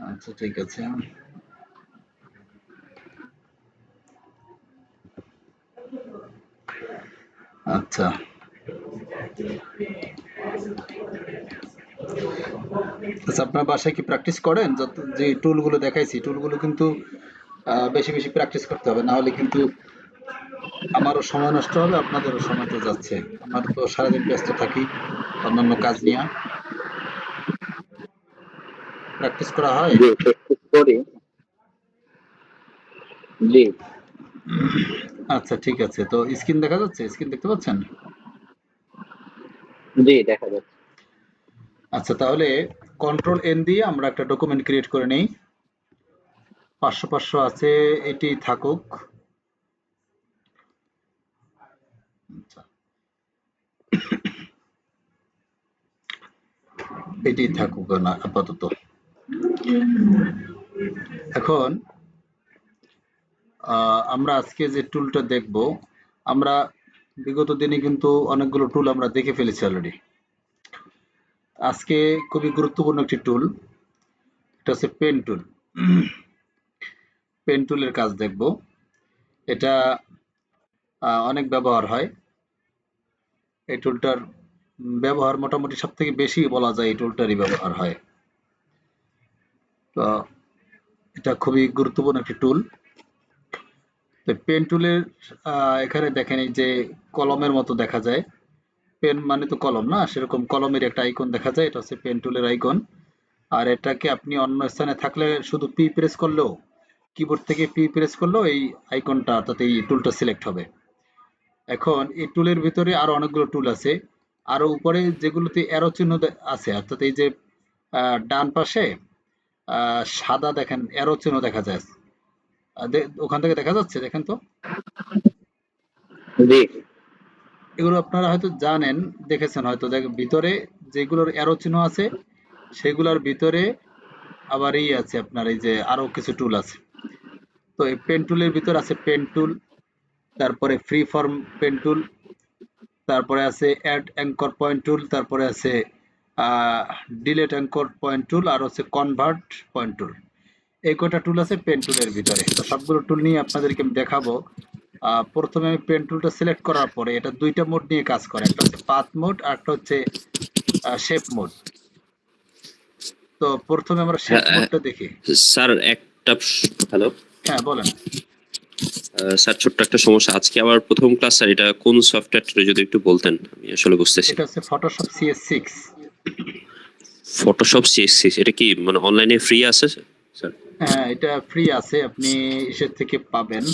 আচ্ছা ঠিক আছে। আচ্ছা আচ্ছা, আপনার বাসায় কি প্র্যাকটিস করেন? যত যে টুলগুলো দেখাইছি টুলগুলো কিন্তু বেশি বেশি প্র্যাকটিস করতে হবে, না হলে কিন্তু আমারও সময় নষ্ট হবে, আপনাদেরও সময় তো যাচ্ছে। আমার তো সারাদিন ব্যস্ত থাকি অন্যান্য কাজ নিয়ে। প্র্যাকটিস করা হয়? জি, প্র্যাকটিস করি। জি, আচ্ছা ঠিক আছে, তো স্ক্রিন দেখা যাচ্ছে? স্ক্রিন দেখতে পাচ্ছেন? জি দেখা যাচ্ছে। আচ্ছা, তাহলে কন্ট্রোল এন দিয়ে আমরা একটা ডকুমেন্ট ক্রিয়েট করে নেই। 500 আছে, এটি থাকুক। আচ্ছা, এটি থাকুক না আপাতত। এখন আমরা আজকে যে টুলটা দেখব, আমরা বিগত দিনে কিন্তু অনেকগুলো টুল আমরা দেখে ফেলেছি অলরেডি। আজকে খুবই গুরুত্বপূর্ণ একটি টুল, এটা হচ্ছে পেন টুল। পেন টুলের কাজ দেখব। এটা অনেক ব্যবহার হয়। এই টুলটার ব্যবহার মোটামুটি সব থেকে বেশি বলা যায় এই টুলটারই ব্যবহার হয়। তো এটা খুবই গুরুত্বপূর্ণ একটি টুল। তো পেন টুলের এখানে দেখেন এই যে কলমের মতো দেখা যায়। পেন মানে তো কলম না, সেরকম কলমের একটা আইকন দেখা যায়, এটা হচ্ছে পেন টুলের আইকন। আর এটাকে আপনি অন্য স্থানে থাকলে শুধু পি প্রেস করলেও, কিবোর্ড থেকে পি প্রেস করলেও এই আইকনটা অর্থাৎ এই টুলটা সিলেক্ট হবে। এখন এই টুলের ভিতরে আরো অনেকগুলো টুল আছে। আরো উপরে যেগুলোতে অ্যারো চিহ্ন আছে, অর্থাৎ এই যে ডান পাশে সাদা দেখেন অ্যারো চিহ্ন দেখা যায়। ওখান থেকে দেখা যাচ্ছে, দেখেন তো। জি, এগুলো আপনারা হয়তো জানেন, দেখেছেন হয়তো। ভিতরে যেগুলোর অ্যারো চিহ্ন আছে সেগুলোর ভিতরে আবার এই আছে আপনার, এই যে আরো কিছু টুল আছে। তো এই পেন টুলের ভিতর আছে পেন টুল, তারপরে ফ্রি ফর্ম পেন টুল, তারপরে আছে অ্যাড অ্যাঙ্কর পয়েন্ট টুল, তারপরে আছে ডিলেট অ্যাঙ্কর পয়েন্ট টুল, আর হচ্ছে কনভার্ট পয়েন্ট টুল। এই কয়টা টুল আছে পেন টুলের ভিতরে। তো সবগুলো টুল নিয়ে আপনাদেরকে আমি দেখাবো। প্রথমে আমি পেন টুলটা সিলেক্ট করার পরে এটা দুইটা মোড নিয়ে কাজ করে, একটা হচ্ছে পাথ মোড আর একটা হচ্ছে শেপ মোড। তো প্রথমে আমরা শেপ হ্যাঁ, মোডটা দেখি। স্যার একটা হ্যালো হ্যাঁ বলেন। স্যার, ছোট্ট একটা সমস্যা। আজকে আমার প্রথম ক্লাস স্যার, এটা কোন সফটওয়্যারটা যদি একটু বলতেন, আমি আসলে বুঝতেছি এটা না। হচ্ছে ফটোশপ CS6। ফটোশপ সিএস6, এটা কি মানে অনলাইনে ফ্রি আছে স্যার? হ্যাঁ এটা ফ্রি আছে, আপনি এসের থেকে পাবেন।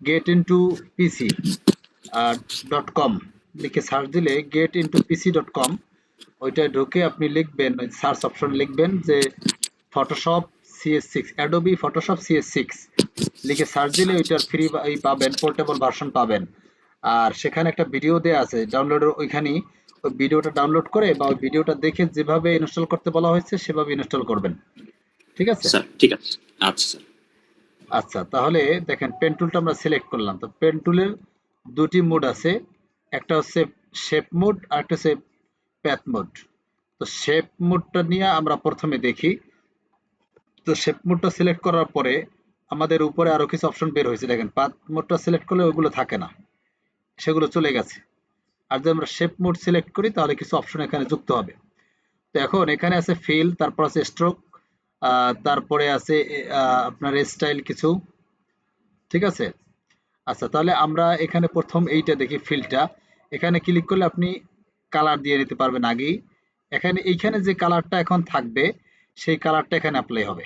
গেট ইনটু পিসি .com লিখে সার্চ দিলে getintopc.com, ওইটায় ঢুকে আপনি লিখবেন, সার্চ অপশন লিখবেন যে Photoshop CS6, Adobe Photoshop CS6 লিখে সার্চ দিলে ওইটার ফ্রি পাবেন, পোর্টেবল ভার্সন পাবেন। আর সেখানে একটা ভিডিও দেওয়া আছে ডাউনলোডের ওইখানেই। ওই ভিডিওটা ডাউনলোড করে বা ওই ভিডিওটা দেখে যেভাবে ইনস্টল করতে বলা হয়েছে সেভাবে ইনস্টল করবেন। ঠিক আছে? স্যার ঠিক আছে। আচ্ছা স্যার। আচ্ছা, তাহলে দেখেন পেন টুলটা আমরা সিলেক্ট করলাম। তো পেন টুলের দুটি মোড আছে, একটা হচ্ছে শেপ মোড আর একটা হচ্ছে প্যাথ মোড। তো শেপ মোডটা নিয়ে আমরা প্রথমে দেখি। তো শেপ মোডটা সিলেক্ট করার পরে আমাদের উপরে আরো কিছু অপশন বের হয়েছে, দেখেন পাথ মোডটা সিলেক্ট করলে ওইগুলো থাকে না, সেগুলো চলে গেছে। আর যদি আমরা শেপ মোড সিলেক্ট করি তাহলে কিছু অপশন এখানে যুক্ত হবে। তো এখন এখানে আছে ফিল, তারপর আছে স্ট্রোক, তারপরে আছে আপনার স্টাইল কিছু। ঠিক আছে? আচ্ছা, তাহলে আমরা এখানে প্রথম এইটা দেখি ফিলটা। এখানে ক্লিক করলে আপনি কালার দিয়ে নিতে পারবেন আগেই। এখানে এইখানে যে কালারটা এখন থাকবে সেই কালারটা এখানে অ্যাপ্লাই হবে।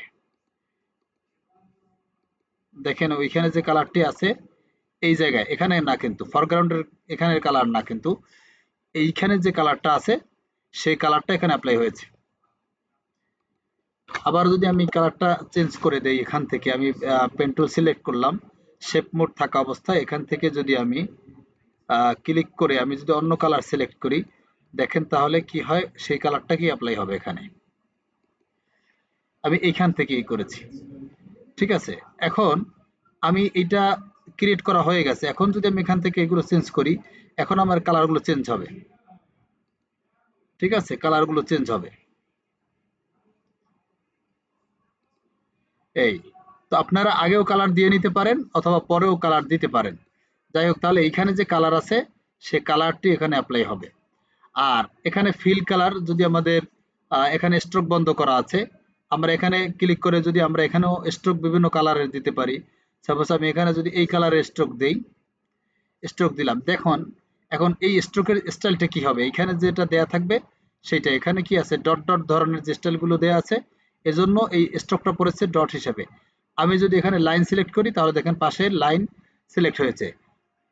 দেখেন ওইখানে যে কালারটি আছে এই জায়গায়, এখানে না কিন্তু ফরগ্রাউন্ডের এখানের কালার না, কিন্তু এইখানে যে কালারটা আছে সেই কালারটা এখানে অ্যাপ্লাই হয়েছে। আবার যদি আমি কালারটা চেঞ্জ করে দেই, এখান থেকে আমি পেন টুল সিলেক্ট করলাম, শেপ মোড থাকা অবস্থায় এখান থেকে যদি আমি ক্লিক করে আমি যদি অন্য কালার সিলেক্ট করি, দেখেন তাহলে কি হয়, সেই কালারটা কি অ্যাপ্লাই হবে এখানে। আমি এইখান থেকেই করেছি। ঠিক আছে? এখন আমি এটা ক্রিয়েট করা হয়ে গেছে। এখন যদি আমি এখান থেকে এগুলো চেঞ্জ করি, এখন আমার কালারগুলো চেঞ্জ হবে। ঠিক আছে? কালারগুলো চেঞ্জ হবে। এই তো আপনারা আগেও কালার দিয়ে নিতে পারেন অথবা পরেও কালার দিতে পারেন। যাই হোক, তাহলে এইখানে যে কালার আছে সে কালারটি এখানে অ্যাপ্লাই হবে। আর এখানে ফিল কালার যদি আমাদের এখানে স্ট্রোক বন্ধ করা আছে, আমরা এখানে ক্লিক করে যদি আমরা এখানেও স্ট্রোক বিভিন্ন কালারের দিতে পারি। সাপোজ আমি এখানে যদি এই কালারের স্ট্রোক দেই, স্ট্রোক দিলাম, দেখুন এখন এই স্ট্রোকের স্টাইলটা কি হবে, এখানে যেটা দেয়া থাকবে সেটা এখানে কি আছে, ডট ডট ধরনের যে স্টাইলগুলো দেয়া আছে, এজন্য এই স্ট্রোকটা পড়েছে ডট হিসাবে। আমি যদি এখানে লাইন সিলেক্ট করি তাহলে দেখেন পাশে লাইন সিলেক্ট হয়েছে।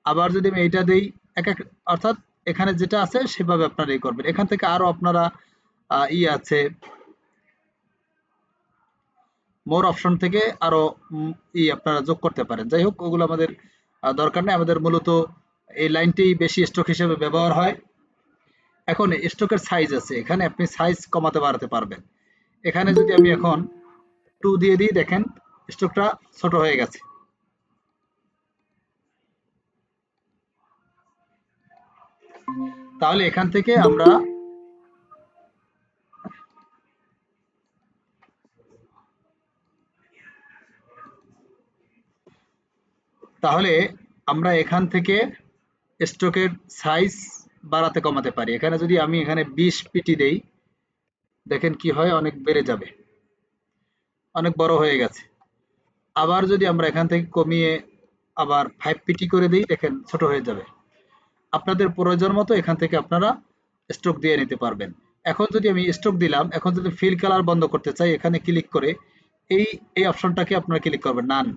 আবার যদি আমি এইটা দেই এক এক, অর্থাৎ এখানে যেটা আছে সেভাবে আপনারা এই করবেন। এখান থেকে আরো আপনারা আছে মোর অপশন থেকে আরো আপনারা যোগ করতে পারেন। যাই হোক, ওগুলো আমাদের দরকার নেই, আমাদের মূলত এই লাইনটি বেশি স্ট্রোক হিসেবে ব্যবহার হয়। এখন স্ট্রোকের সাইজ আছে, এখানে আপনি সাইজ কমাতে বাড়াতে পারবেন। এখানে যদি আমি এখন 2 দিয়ে দিই, দেখেন স্ট্রোকটা ছোট হয়ে গেছে। তাহলে এখান থেকে আমরা এখান থেকে স্ট্রোকের সাইজ বাড়াতে কমাতে পারি। এখানে যদি আমি এখানে 20 পিটি দেই, দেখেন কি হয়, অনেক বেড়ে যাবে, অনেক বড় হয়ে গেছে। আবার যদি আমরা এখান থেকে কমিয়ে আবার 5 পিটি করে দিই, দেখেন ছোট হয়ে যাবে। আপনাদের প্রয়োজন মতো এখান থেকে আপনারা স্ট্রোক দিয়ে নিতে পারবেন। এখন যদি আমি স্ট্রোক দিলাম, এখন যদি ফিল কালার বন্ধ করতে চাই, এখানে ক্লিক করে এই অপশনটাকে আপনারা ক্লিক করবেন, নান।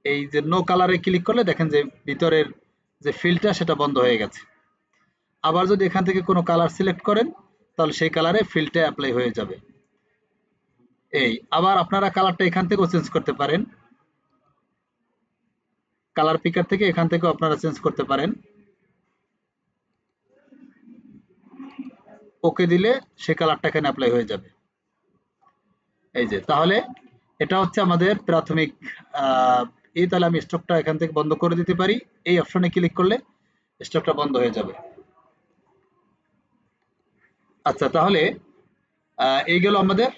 এই যে নো কালারে ক্লিক করলে দেখেন যে ভিতরের যে ফিলটা সেটা বন্ধ হয়ে গেছে। আবার যদি এখান থেকে কোনো কালার সিলেক্ট করেন তাহলে সেই কালারে ফিলটা অ্যাপ্লাই হয়ে যাবে। আবার আপনারা কালারটা এখান থেকেও চেঞ্জ করতে পারেন, কালার পিকার থেকে এখান থেকেও আপনারা চেঞ্জ করতে পারেন। ওকে দিলে সে কালারটা এখানে অ্যাপ্লাই হয়ে যাবে। এই যে, তাহলে এটা হচ্ছে আমাদের প্রাথমিক তাহলে আমি স্টকটা এখান থেকে বন্ধ করে দিতে পারি, এই অপশনে ক্লিক করলে স্টকটা বন্ধ হয়ে যাবে। আচ্ছা, তাহলে এই গেল আমাদের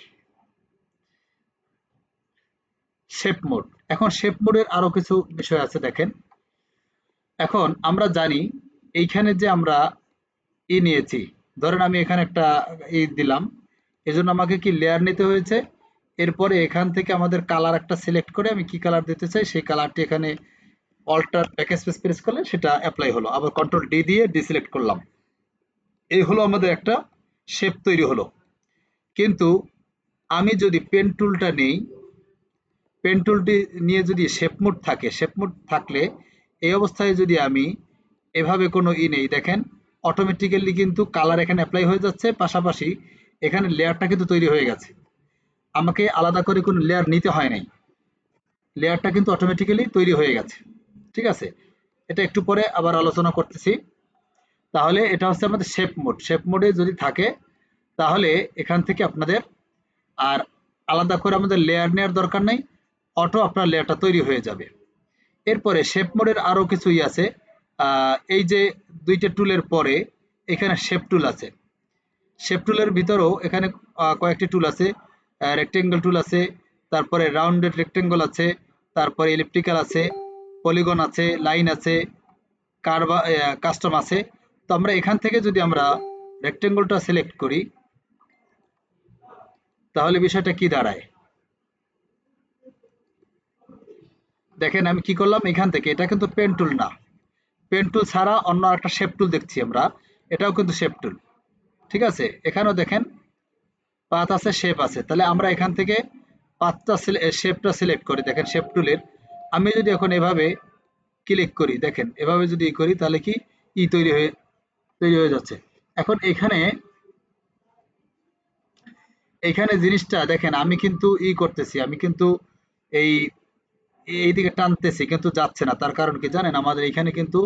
শেপ মোড। এখন শেপ মোডের আরো কিছু বিষয় আছে, দেখেন। এখন আমরা জানি এইখানে যে আমরা নিয়েছি, ধরেন আমি এখানে একটা দিলাম, এজন্য আমাকে কি লেয়ার নিতে হয়েছে। এরপরে এখান থেকে আমাদের কালার একটা সিলেক্ট করে আমি কি কালার দিতে চাই সেই কালারটি এখানে অল্টার ব্যাকস্পেস প্রেস করলে সেটা অ্যাপ্লাই হলো। আবার কন্ট্রোল ডি দিয়ে ডিসিলেক্ট করলাম, এই হলো আমাদের একটা শেপ তৈরি হলো। কিন্তু আমি যদি পেন টুলটা নেই, পেন টুলটি নিয়ে যদি শেপ মোড থাকে, শেপ মোড থাকলে এই অবস্থায় যদি আমি এভাবে কোনো নেই, দেখেন অটোমেটিক্যালি কিন্তু কালার এখানে অ্যাপ্লাই হয়ে যাচ্ছে, পাশাপাশি এখানে লেয়ারটা কিন্তু তৈরি হয়ে গেছে। আমাকে আলাদা করে কোনো লেয়ার নিতে হয় নাই, লেয়ারটা কিন্তু অটোমেটিক্যালি তৈরি হয়ে গেছে। ঠিক আছে, এটা একটু পরে আবার আলোচনা করতেছি। তাহলে এটা হচ্ছে আমাদের শেপ মোড। শেপ মোডে যদি থাকে তাহলে এখান থেকে আপনাদের আর আলাদা করে আমাদের লেয়ার নেওয়ার দরকার নেই, অটো আপনার লেয়ারটা তৈরি হয়ে যাবে। এরপরে শেপ মোডের আরো কিছুই আছে। এই যে দুইটা টুলের পরে এখানে শেপ টুল আছে। শেপ টুলের ভিতরেও এখানে কয়েকটি টুল আছে, রেক্টেঙ্গল টুল আছে, তারপরে রাউন্ডেড রেক্টেঙ্গল আছে, তারপরে ইলিপ্টিক্যাল আছে, পলিগন আছে, লাইন আছে, কার্ভ, কাস্টম আছে। তো আমরা এখান থেকে যদি আমরা রেক্টেঙ্গলটা সিলেক্ট করি তাহলে বিষয়টা কি দাঁড়ায়, দেখেন আমি কি করলাম, এখান থেকে এটা কিন্তু পেন টুল না, পেন টুল ছাড়া অন্য একটা শেপ টুল দেখছি আমরা, এটাও কিন্তু শেপ টুল। ঠিক আছে, এখানেও দেখেন পাথ আছে, শেপ আছে। তাহলে আমরা এখান থেকে পাথটা শেপটা সিলেক্ট করি, দেখেন শেপ টুলের আমি যদি এখন এভাবে ক্লিক করি, দেখেন এভাবে যদি করি তাহলে কি তৈরি হয়ে যাচ্ছে। এখন এখানে জিনিসটা দেখেন, আমি কিন্তু করতেছি, আমি কিন্তু এই এইদিকে টানতেছি কিন্তু যাচ্ছে না। তার কারণ কি জানেন, আমাদের এখানে কিন্তু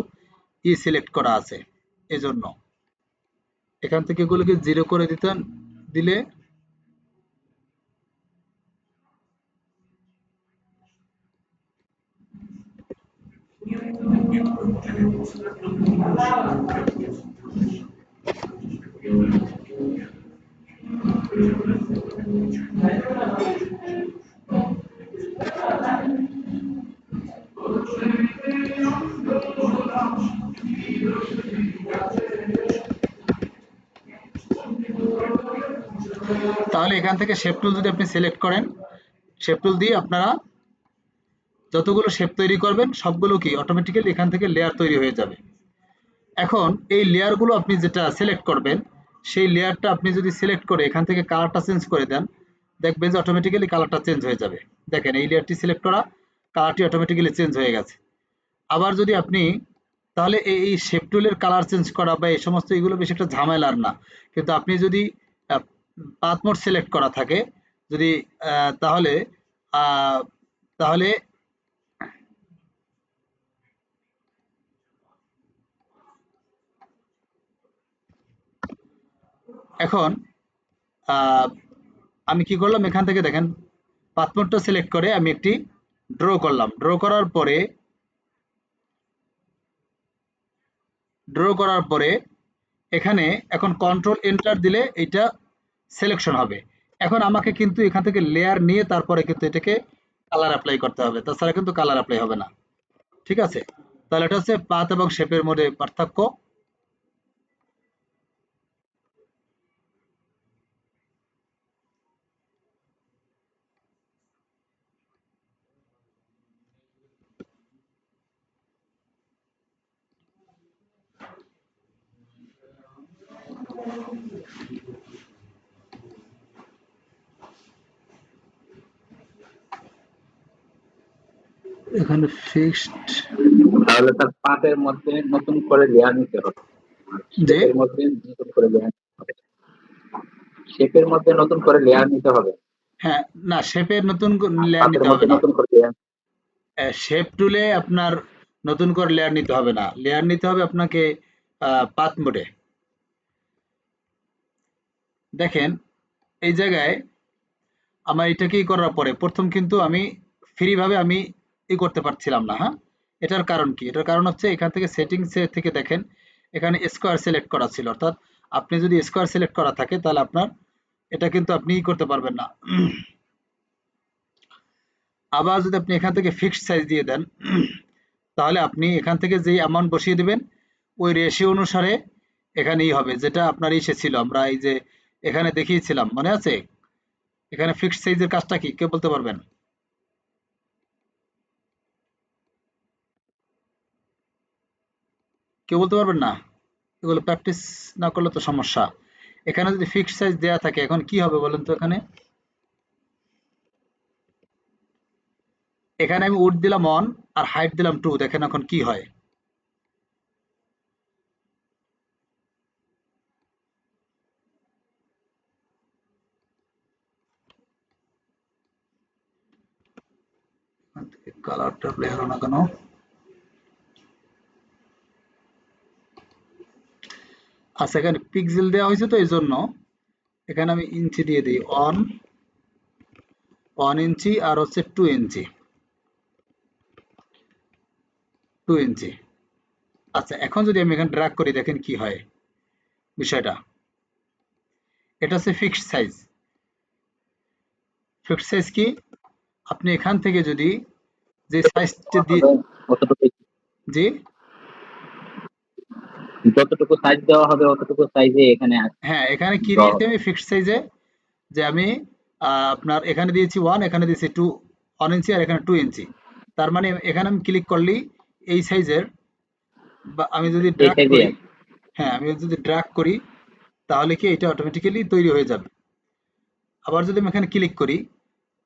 সিলেক্ট করা আছে, এজন্য এখান থেকে এগুলোকে 0 করে দিলে এখান থেকে শেপ টুল যদি আপনি সিলেক্ট করেন, শেপ টুল দিয়ে আপনারা যতগুলো শেপ তৈরি করবেন সবগুলো কি অটোমেটিক্যালি এখান থেকে লেয়ার তৈরি হয়ে যাবে। এখন এই লেয়ারগুলো আপনি যেটা সিলেক্ট করবেন, সেই লেয়ারটা আপনি যদি সিলেক্ট করে এখান থেকে কালারটা চেঞ্জ করে দেন, দেখবেন যে অটোমেটিক্যালি কালারটা চেঞ্জ হয়ে যাবে। দেখেন এই লেয়ারটি সিলেক্ট করা, কালারটি অটোমেটিক্যালি চেঞ্জ হয়ে গেছে। আবার যদি আপনি তাহলে এই শেপ টুলের কালার চেঞ্জ করা বা এই সমস্ত এগুলো বেশি একটা ঝামেলার না। কিন্তু আপনি যদি পাথ মোড সিলেক্ট করা থাকে, যদি তাহলে আহ, তাহলে এখন আমি কি করলাম, এখান থেকে দেখেন পাথ মোডটা সিলেক্ট করে আমি একটি ড্র করলাম। ড্র করার পরে এখানে এখন কন্ট্রোল এন্টার দিলে এটা সিলেকশন হবে। এখন আমাকে কিন্তু এখান থেকে লেয়ার নিয়ে তারপরে কিন্তু এটাকে কালার অ্যাপ্লাই করতে হবে, তাছাড়া কিন্তু কালার অ্যাপ্লাই হবে না। ঠিক আছে, তাহলে এটা হচ্ছে পাথ এবং শেপের মধ্যে পার্থক্য। এখানে ফিক্সড তাহলে তার পাতের মধ্যে নতুন করে লেয়ার নিতে হবে, যে শেপের মধ্যে নতুন করে লেয়ার নিতে হবে। শেপের মধ্যে নতুন করে লেয়ার নিতে হবে, হ্যাঁ, না শেপের নতুন লেয়ার পাতের নিতে হবে মধ্যে না। নতুন করে লেয়ার। শেপ টুলে আপনার নতুন করে লেয়ার নিতে হবে না, লেয়ার নিতে হবে আপনাকে পাথ মোডে। দেখেন এই জায়গায় আমার এটাকেই করার পরে প্রথম কিন্তু আমি ফ্রি ভাবে আমি করতে পারছিলাম না। হ্যাঁ, এটার কারণ কি? এটার কারণ হচ্ছে এখান থেকে সেটিংস থেকে দেখেন এখানে স্কোয়ার সিলেক্ট করা ছিল, অর্থাৎ আপনি যদি স্কোয়ার সিলেক্ট করা থাকে তাহলে আপনার এটা কিন্তু আপনি করতে পারবেন না। আবার যদি আপনি এখান থেকে ফিক্সড সাইজ দিয়ে দেন, তাহলে আপনি এখান থেকে যেই অ্যামাউন্ট বসিয়ে দিবেন ওই রেশিও অনুসারে এখানেই হবে, যেটা আপনার ইসে ছিল, আমরা এই যে এখানে দেখিয়েছিলাম মনে আছে? এখানে ফিক্সড সাইজের কাজটা কি কেউ বলতে পারবেন? কেউ বলতে পারবেন না? এগুলো প্র্যাকটিস না করলে তো সমস্যা। এখানে যদি ফিক্সড সাইজ দেয়া থাকে এখন কি হবে বলেন তো? এখানে এখানে আমি উড দিলাম 1 আর হাইট দিলাম 2, দেখেন এখন কি হয়। কালারটা প্লে হলো না কেন? আচ্ছা, এখানে পিক্সেল দেওয়া হয়েছে তো এই জন্য এখানে আমি ইঞ্চি দিয়ে দিই 1 ইঞ্চি আর হচ্ছে 2 ইঞ্চি। 2 ইঞ্চি। আচ্ছা, এখন যদি আমি এখানে ড্র্যাগ করি দেখেন কি হয় বিষয়টা। এটা হচ্ছে ফিক্সড সাইজ। ফিক্সড সাইজ কি? আপনি এখান থেকে যদি যে সাইজটা দিয়ে অতটুকু জি যতটুকু সাইজ দেওয়া হবে অতটুকু সাইজে এখানে হ্যাঁ, এখানে কি দেওয়া দিয়েছি হবে। আমি ফিক্সড সাইজে, যে আমি আপনার এখানে দিয়েছি 1, এখানে দিয়েছি 2 1 ইঞ্চি আর এখানে 2 ইঞ্চি। তার মানে এখানে আমি ক্লিক করলেই এই সাইজের, বা আমি যদি এই ড্র্যাগ সাইজে করি, হ্যাঁ আমি যদি ড্র্যাগ করি তাহলে কি এটা অটোমেটিক্যালি তৈরি হয়ে যাবে। আবার যদি আমি এখানে ক্লিক করি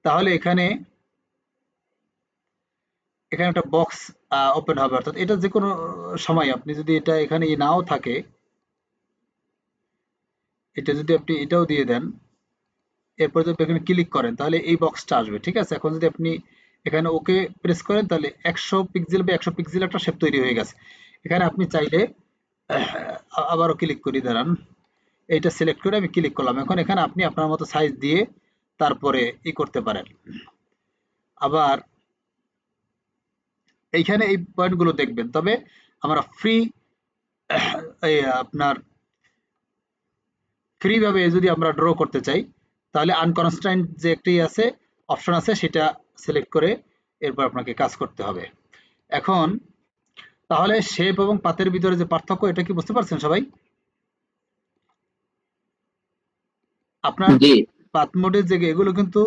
তাহলে এখানে এখানে একটা বক্স ওপেন হবে, অর্থাৎ এটা যে কোনো সময় আপনি যদি এটা এখানে নাও থাকে, এটা যদি আপনি এটাও দিয়ে দেন, এরপর যদি এখানে ক্লিক করেন তাহলে এই বক্সটা আসবে। ঠিক আছে, এখন যদি আপনি এখানে ওকে প্রেস করেন তাহলে 100 পিক্সেল বা 100 পিক্সেল একটা শেপ তৈরি হয়ে গেছে। এখানে আপনি চাইলে আবারও ক্লিক করি, দাঁড়ান, এইটা সিলেক্ট করে আমি ক্লিক করলাম। এখন এখানে আপনি আপনার মতো সাইজ দিয়ে তারপরে করতে পারেন। আবার এইখানে এই পয়েন্টগুলো দেখবেন, তবে আমরা ফ্রি আপনার ফ্রি ভাবে যদি আমরা ড্র করতে চাই তাহলে আনকনস্ট্রেইনড যে একটি আছে অপশন আছে সেটা সিলেক্ট করে এরপর আপনাকে কাজ করতে হবে। এখন তাহলে শেপ এবং পাতের ভিতরে যে পার্থক্য, এটা কি বুঝতে পারছেন সবাই? আপনার জি পাথ মোডের যে এগুলো কিন্তু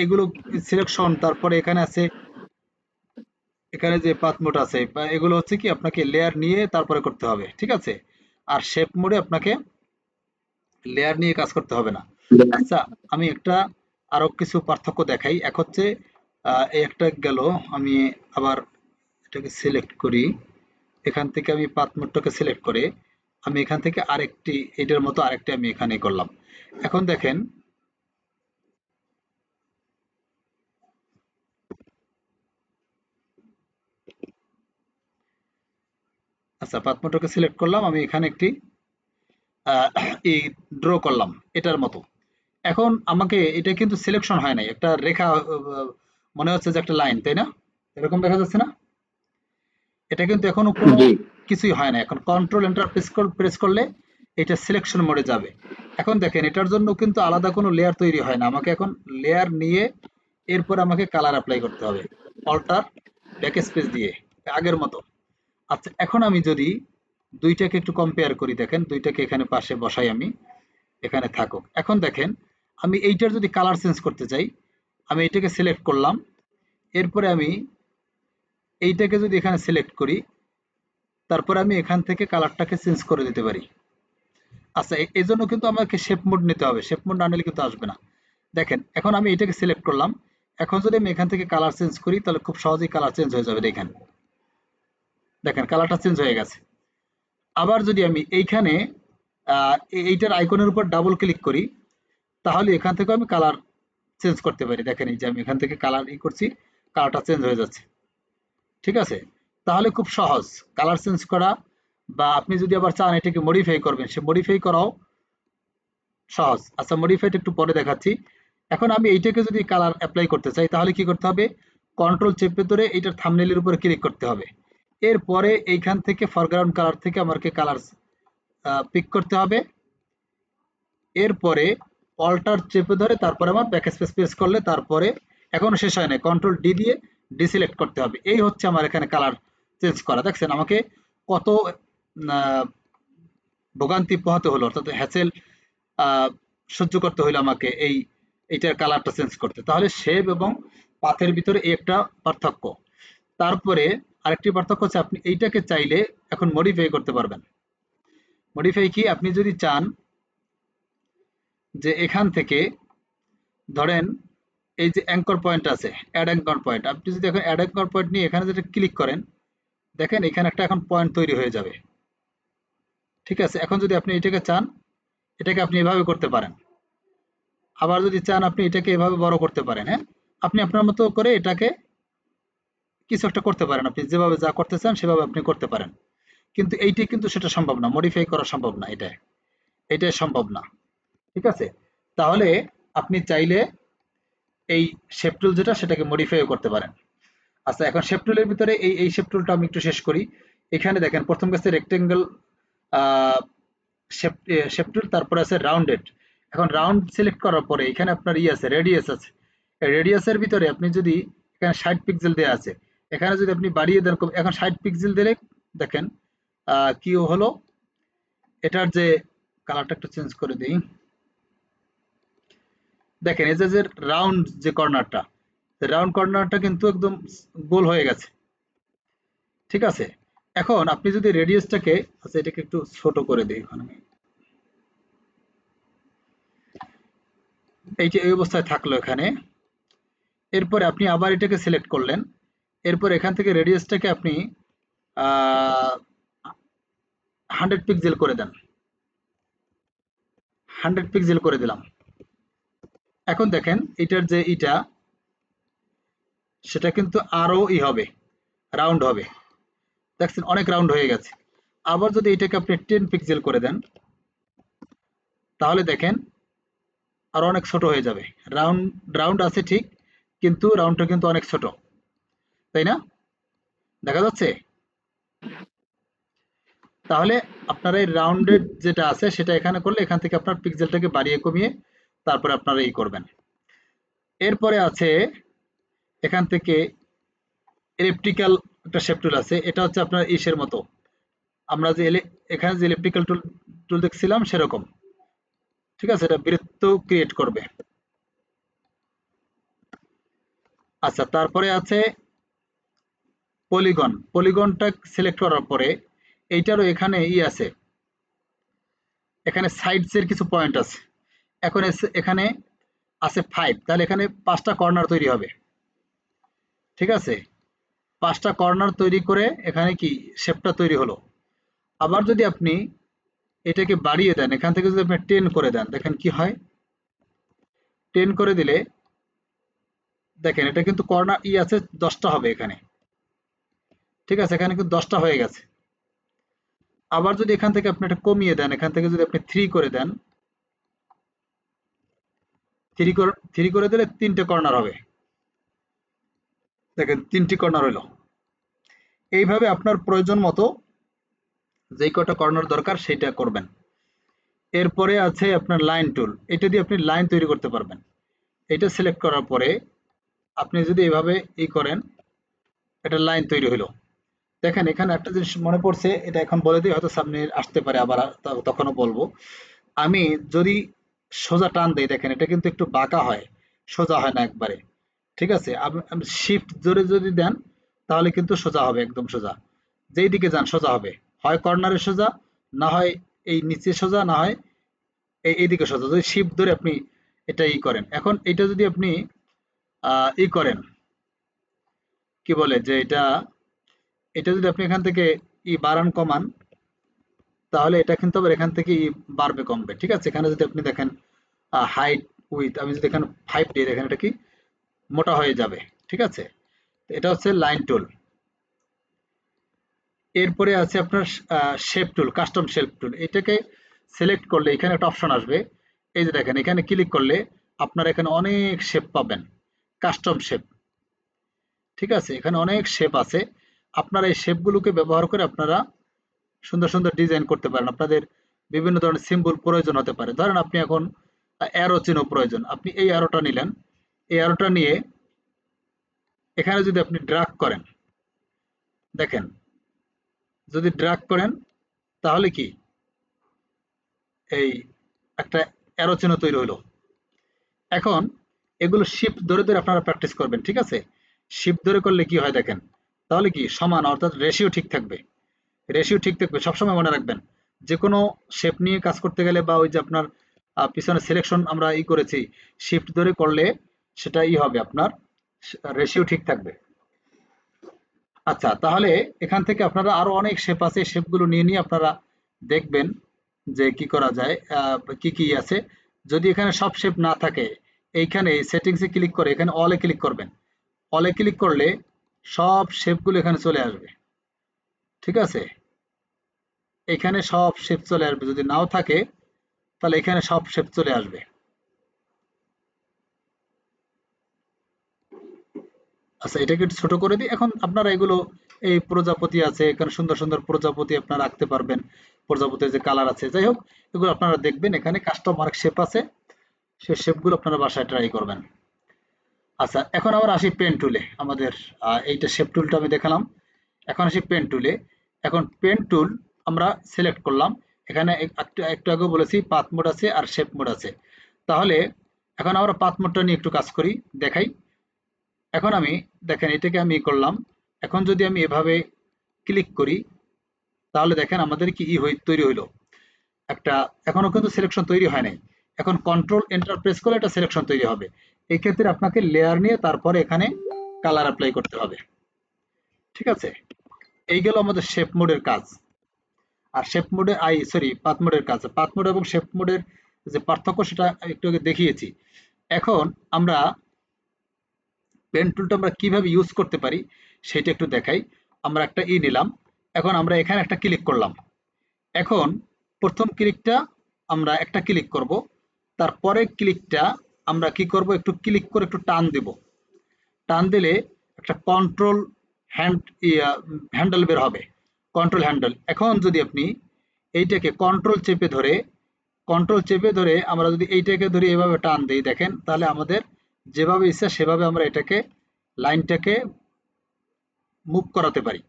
এগুলো সিলেকশন, তারপরে এখানে আছে, এখানে যে পাথ মোড আছে বা এগুলো হচ্ছে কি আপনাকে লেয়ার নিয়ে তারপরে করতে হবে, ঠিক আছে। আর শেপ মোডে আপনাকে লেয়ার নিয়ে কাজ করতে হবে না। আচ্ছা, আমি একটা আরো কিছু পার্থক্য দেখাই। এক হচ্ছে এই একটা গেল, আমি আবার এটাকে সিলেক্ট করি, এখান থেকে আমি পাথ মোডটাকে সিলেক্ট করে আমি এখান থেকে আরেকটি এটার মতো আরেকটি আমি এখানে করলাম। এখন দেখেন আচ্ছা, পাথ মোডটাকে সিলেক্ট করলাম, আমি এখানে একটি এই ড্র করলাম এটার মতো। এখন আমাকে এটা কিন্তু সিলেকশন হয় নাই, একটা রেখা মনে হচ্ছে যে একটা লাইন, তাই না? এরকম দেখা যাচ্ছে না? এটা কিন্তু এখনো কোনো জি কিছুই হয় না। এখন কন্ট্রোল এন্টার প্রেস করলে এটা সিলেকশন মোডে যাবে। এখন দেখেন এটার জন্য কিন্তু আলাদা কোনো লেয়ার তৈরি হয় না, আমাকে এখন লেয়ার নিয়ে এরপর আমাকে কালার অ্যাপ্লাই করতে হবে, অল্টার ব্যাক স্পেস দিয়ে আগের মতো। আচ্ছা, এখন আমি যদি দুইটাকে একটু কম্পেয়ার করি, দেখেন দুইটাকে এখানে পাশে বসাই, আমি এখানে থাকুক। এখন দেখেন আমি এইটার যদি কালার চেঞ্জ করতে চাই, আমি এইটাকে সিলেক্ট করলাম, এরপরে আমি এইটাকে যদি এখানে সিলেক্ট করি, তারপরে আমি এখান থেকে কালারটাকে চেঞ্জ করে দিতে পারি। আচ্ছা, এই জন্য কিন্তু আমাকে শেপ মোড নিতে হবে, শেপ মোড না নিলে কিন্তু আসবে না। দেখেন এখন আমি এটাকে সিলেক্ট করলাম, এখন যদি আমি এখান থেকে কালার চেঞ্জ করি তাহলে খুব সহজেই কালার চেঞ্জ হয়ে যাবে। দেখেন দেখেন কালারটা চেঞ্জ হয়ে গেছে। আবার যদি আমি এইখানে এইটার আইকনের উপর ডাবল ক্লিক করি, তাহলে এখান থেকে আমি কালার চেঞ্জ করতে পারি। দেখেন এই যে আমি এখান থেকে কালার করছি, কালারটা চেঞ্জ হয়ে যাচ্ছে, ঠিক আছে। তাহলে খুব সহজ কালার চেঞ্জ করা, বা আপনি যদি আবার চান এটাকে মডিফাই করবেন, সে মডিফাই করাও সহজ। আচ্ছা, মডিফাইটা একটু পরে দেখাচ্ছি। এখন আমি এইটাকে যদি কালার অ্যাপ্লাই করতে চাই তাহলে কি করতে হবে, কন্ট্রোল চেপে ধরে এইটার থাম্বনেইলের উপরে ক্লিক করতে হবে। এরপরে এইখান থেকে ফরগ্রাউন্ড কালার থেকে আমাকে কালার পিক করতে হবে। এরপরে অল্টার চেপে ধরে তারপরে আমার ব্যাক স্পেস প্রেস করলে তারপরে, এখনো শেষ হয় না, কন্ট্রোল ডি দিয়ে ডিসিলেক্ট করতে হবে। এই হচ্ছে আমার এখানে কালার চেঞ্জ করা। দেখছেন আমাকে কত ভোগান্তি পোহাতে হলো, অর্থাৎ হ্যাসেল সহ্য করতে হলো আমাকে এইটার কালারটা চেঞ্জ করতে। তাহলে শেপ এবং পাথের ভিতরে এই একটা পার্থক্য। তারপরে আরেকটি পার্থক্য হচ্ছে আপনি এইটাকে চাইলে এখন মডিফাই করতে পারবেন। মডিফাই কি, আপনি যদি চান যে এখান থেকে ধরেন এই যে অ্যাঙ্কর পয়েন্ট আছে, অ্যাড অ্যাঙ্কর পয়েন্ট, আপনি যদি এখন অ্যাড অ্যাঙ্কর পয়েন্ট নিয়ে এখানে যেটা ক্লিক করেন, দেখেন এখানে একটা এখন পয়েন্ট তৈরি হয়ে যাবে, ঠিক আছে। এখন যদি আপনি এটাকে চান, এটাকে আপনি এভাবে করতে পারেন। আবার যদি চান আপনি এটাকে এভাবে বড় করতে পারেন, হ্যাঁ, আপনি আপনার মতো করে এটাকে কিছু একটা করতে পারেন, আপনি যেভাবে যা করতে চান সেভাবে আপনি করতে পারেন। কিন্তু এইটা কিন্তু সেটা সম্ভব না, মডিফাই করা সম্ভব না, এটাই সম্ভব না, ঠিক আছে। তাহলে আপনি চাইলে এই শেপ টুল যেটা সেটাকে মডিফাইও করতে পারেন। আচ্ছা, এখন শেপ টুলের ভিতরে এই শেপ টুলটা আমি একটু শেষ করি। এখানে দেখেন প্রথম কাছে রেক্টেঙ্গেল শেপ শেপ টুল, তারপরে আছে রাউন্ডেড। এখন রাউন্ড সিলেক্ট করার পরে এখানে আপনার আছে রেডিয়াস আছে, রেডিয়াসের ভিতরে আপনি যদি এখানে 60 পিক্সেল দেওয়া আছে, এখানে যদি আপনি বাড়িয়ে দেন, এখন 60 পিক্সেল দিলে দেখেন কি হলো, এটার যে কালারটা একটু চেঞ্জ করে দিই, দেখেন এই যে রাউন্ড যে কর্নারটা, রাউন্ড কর্নারটা কিন্তু একদম গোল হয়ে গেছে, ঠিক আছে। এখন আপনি যদি রেডিয়াসটাকে, আচ্ছা এটাকে একটু ছোট করে দিই, এখন আমি এই যে এই অবস্থায় থাকলো এখানে। এরপরে আপনি আবার এটাকে সিলেক্ট করলেন, এরপর এখান থেকে রেডিয়াসটাকে আপনি 100 পিক্সেল করে দেন, 100 পিক্সেল করে দিলাম। এখন দেখেন এটার যে সেটা কিন্তু আরো হবে, রাউন্ড হবে, দেখছেন অনেক রাউন্ড হয়ে গেছে। আবার যদি এটাকে আপনি 10 পিক্সেল করে দেন, তাহলে দেখেন আরো অনেক ছোট হয়ে যাবে। রাউন্ড রাউন্ড আছে ঠিক, কিন্তু রাউন্ডটা কিন্তু অনেক ছোট, তাই না? দেখা যাচ্ছে? তাহলে আপনার এই রাউন্ডেড যেটা আছে সেটা এখানে করলে এখান থেকে আপনার পিক্সেলটাকে বাড়িয়ে কমিয়ে তারপরে আপনারা করবেন। এরপরে আছে এখান থেকে ইলেকট্রিক্যাল একটা শেপ টুল আছে, এটা হচ্ছে আপনার ইসের মতো, আমরা যে এখানে যে ইলেকট্রিক্যাল টুল দেখছিলাম সেরকম, ঠিক আছে। এটা বৃত্ত ক্রিয়েট করবে, আচ্ছা, তারপরে আছে পলিগন। পলিগনটা সিলেক্ট করার পরে এইটারও এখানে আছে, এখানে সাইডস এর কিছু পয়েন্ট আছে। এখন এখানে আছে 5, তাহলে এখানে 5টা কর্নার তৈরি হবে। ঠিক আছে, 5টা কর্নার তৈরি করে এখানে কি শেপটা তৈরি হলো। আবার যদি আপনি এটাকে বাড়িয়ে দেন, এখান থেকে যদি আপনি 10 করে দেন, দেখেন কি হয়। 10 করে দিলে দেখেন এটা কিন্তু কর্নার আছে 10টা হবে এখানে। ঠিক আছে, এখানে কিন্তু 10টা হয়ে গেছে। আবার যদি এখান থেকে আপনি এটা কমিয়ে দেন, এখান থেকে যদি আপনি 3 করে দেন, 3 করে দিলে 3টে কর্নার হবে। দেখেন 3টি কর্নার হলো। এইভাবে আপনার প্রয়োজন মতো যেই কটা কর্নার দরকার সেটা করবেন। এরপরে আছে আপনার লাইন টুল, এটা দিয়ে আপনি লাইন তৈরি করতে পারবেন। এটা সিলেক্ট করার পরে আপনি যদি এভাবে করেন, এটা লাইন তৈরি হলো। দেখেন এখানে একটা জিনিস মনে পড়ছে, এটা এখন বলে দিই, হয়তো সামনে আসতে পারে আবার, তখনও বলবো। আমি যদি সোজা টান দেই, দেখেন এটা কিন্তু একটু বাঁকা হয়, সোজা হয় না একবারে। ঠিক আছে, আপনি শিফট ধরে যদি দেন তাহলে কিন্তু সোজা হবে, একদম সোজা। যেই দিকে যান সোজা হবে, হয় কর্নারে সোজা, না হয় এই নিচে সোজা, না হয় এইদিকে সোজা। যদি শিফট ধরে আপনি এটা করেন, এখন এটা যদি আপনি করেন, কি বলে যে এটা এটা যদি আপনি এখান থেকে বাড়ান কমান, তাহলে এটা কিন্তু আবার এখান থেকে বাড়বে কমবে। ঠিক আছে, এখানে যদি আপনি দেখেন হাইট উইথ, আমি যদি এখানে 5 দিই, দেখেন এটা কি মোটা হয়ে যাবে। ঠিক আছে, এটা হচ্ছে লাইন টুল। এরপরে আছে আপনার শেপ টুল, কাস্টম শেপ টুল। এটাকে সিলেক্ট করলে এখানে একটা অপশন আসবে, এই যে দেখেন এখানে ক্লিক করলে আপনার এখানে অনেক শেপ পাবেন, কাস্টম শেপ। ঠিক আছে, এখানে অনেক শেপ আছে। আপনারা এই শেপগুলোকে ব্যবহার করে আপনারা সুন্দর সুন্দর ডিজাইন করতে পারেন। আপনাদের বিভিন্ন ধরনের সিম্বল প্রয়োজন হতে পারে। ধরেন আপনি এখন অ্যারো চিহ্ন প্রয়োজন, আপনি এই অ্যারোটা নিলেন, এই অ্যারোটা নিয়ে এখানে যদি আপনি ড্র্যাগ করেন, দেখেন যদি ড্র্যাগ করেন তাহলে কি এই একটা অ্যারো চিহ্ন তৈরি হলো। এখন এগুলো শিফট ধরে ধরে আপনারা প্র্যাকটিস করবেন। ঠিক আছে, শিফট ধরে করলে কি হয় দেখেন, তাহলে কি সমান, অর্থাৎ রেশিও ঠিক থাকবে। রেশিও ঠিক থাকবে, সবসময় মনে রাখবেন। যে কোনো শেপ নিয়ে কাজ করতে গেলে, বা ওই যে আপনার পিছনে সিলেকশন আমরা করেছি, শিফট ধরে করলে সেটা হবে আপনার রেশিও ঠিক থাকবে। আচ্ছা, তাহলে এখান থেকে আপনারা আরো অনেক শেপ আছে, শেপগুলো নিয়ে নিয়ে আপনারা দেখবেন যে কি করা যায়, কি কি আছে। যদি এখানে সব শেপ না থাকে, এইখানে সেটিংসে ক্লিক করে এখানে অলে ক্লিক করবেন। অলে ক্লিক করলে সব শেপগুলো এখানে চলে আসবে। ঠিক আছে, এখানে সব শেপ চলে আসবে। যদি নাও থাকে তাহলে এখানে সব শেপ চলে আসবে। আচ্ছা, এটাকে একটু ছোট করে দিই। এখন আপনারা এগুলো, এই প্রজাপতি আছে, এখানে সুন্দর সুন্দর প্রজাপতি আপনারা রাখতে পারবেন। প্রজাপতির যে কালার আছে, যাই হোক, এগুলো আপনারা দেখবেন। এখানে কাস্টম মার্ক শেপ আছে, সেই শেপগুলো আপনারা বাসায় ট্রাই করবেন। আচ্ছা, এখন আবার আসি পেন টুলে। আমাদের এইটা শেপ টুলটা আমি দেখালাম, এখন আসি পেন টুলে। এখন পেন টুল আমরা সিলেক্ট করলাম। এখানে একটু একটু আগে বলেছি পাথ মোড আছে আর শেপ মোড আছে। তাহলে এখন আমরা পাথ মোডটা নিয়ে একটু কাজ করি, দেখাই। এখন আমি দেখেন এটাকে আমি করলাম। এখন যদি আমি এভাবে ক্লিক করি, তাহলে দেখেন আমাদের কি তৈরি হইলো একটা। এখনো কিন্তু সিলেকশন তৈরি হয় নাই। এখন কন্ট্রোল এন্টার প্রেস করলে এটা সিলেকশন তৈরি হবে। এই ক্ষেত্রে আপনাকে লেয়ার নিয়ে তারপরে এখানে কালার অ্যাপ্লাই করতে হবে। ঠিক আছে, এই গেল আমাদের শেপ মোডের কাজ। আর শেপ মোডে পাথ মোডের কাজ। পাথ মোড এবং শেপ মোডের যে পার্থক্য সেটা একটু আগে দেখিয়েছি। এখন আমরা পেন টুলটা আমরা কিভাবে ইউজ করতে পারি সেটা একটু দেখাই। আমরা একটা নিলাম, এখন আমরা এখানে একটা ক্লিক করলাম। এখন প্রথম ক্লিকটা আমরা একটা ক্লিক করব, তারপরে ক্লিকটা আমরা কি করব, একটু ক্লিক করে একটু টান দেব। টান দিলে একটা কন্ট্রোল হ্যান্ডেল বের হবে, কন্ট্রোল হ্যান্ডেল। এখন যদি আপনি এইটাকে কন্ট্রোল চেপে ধরে আমরা যদি এইটাকে ধরে এভাবে টান দিই, দেখেন তাহলে আমাদের যেভাবে ইচ্ছা সেভাবে আমরা এটাকে লাইনটাকে মুভ করাতে পারি,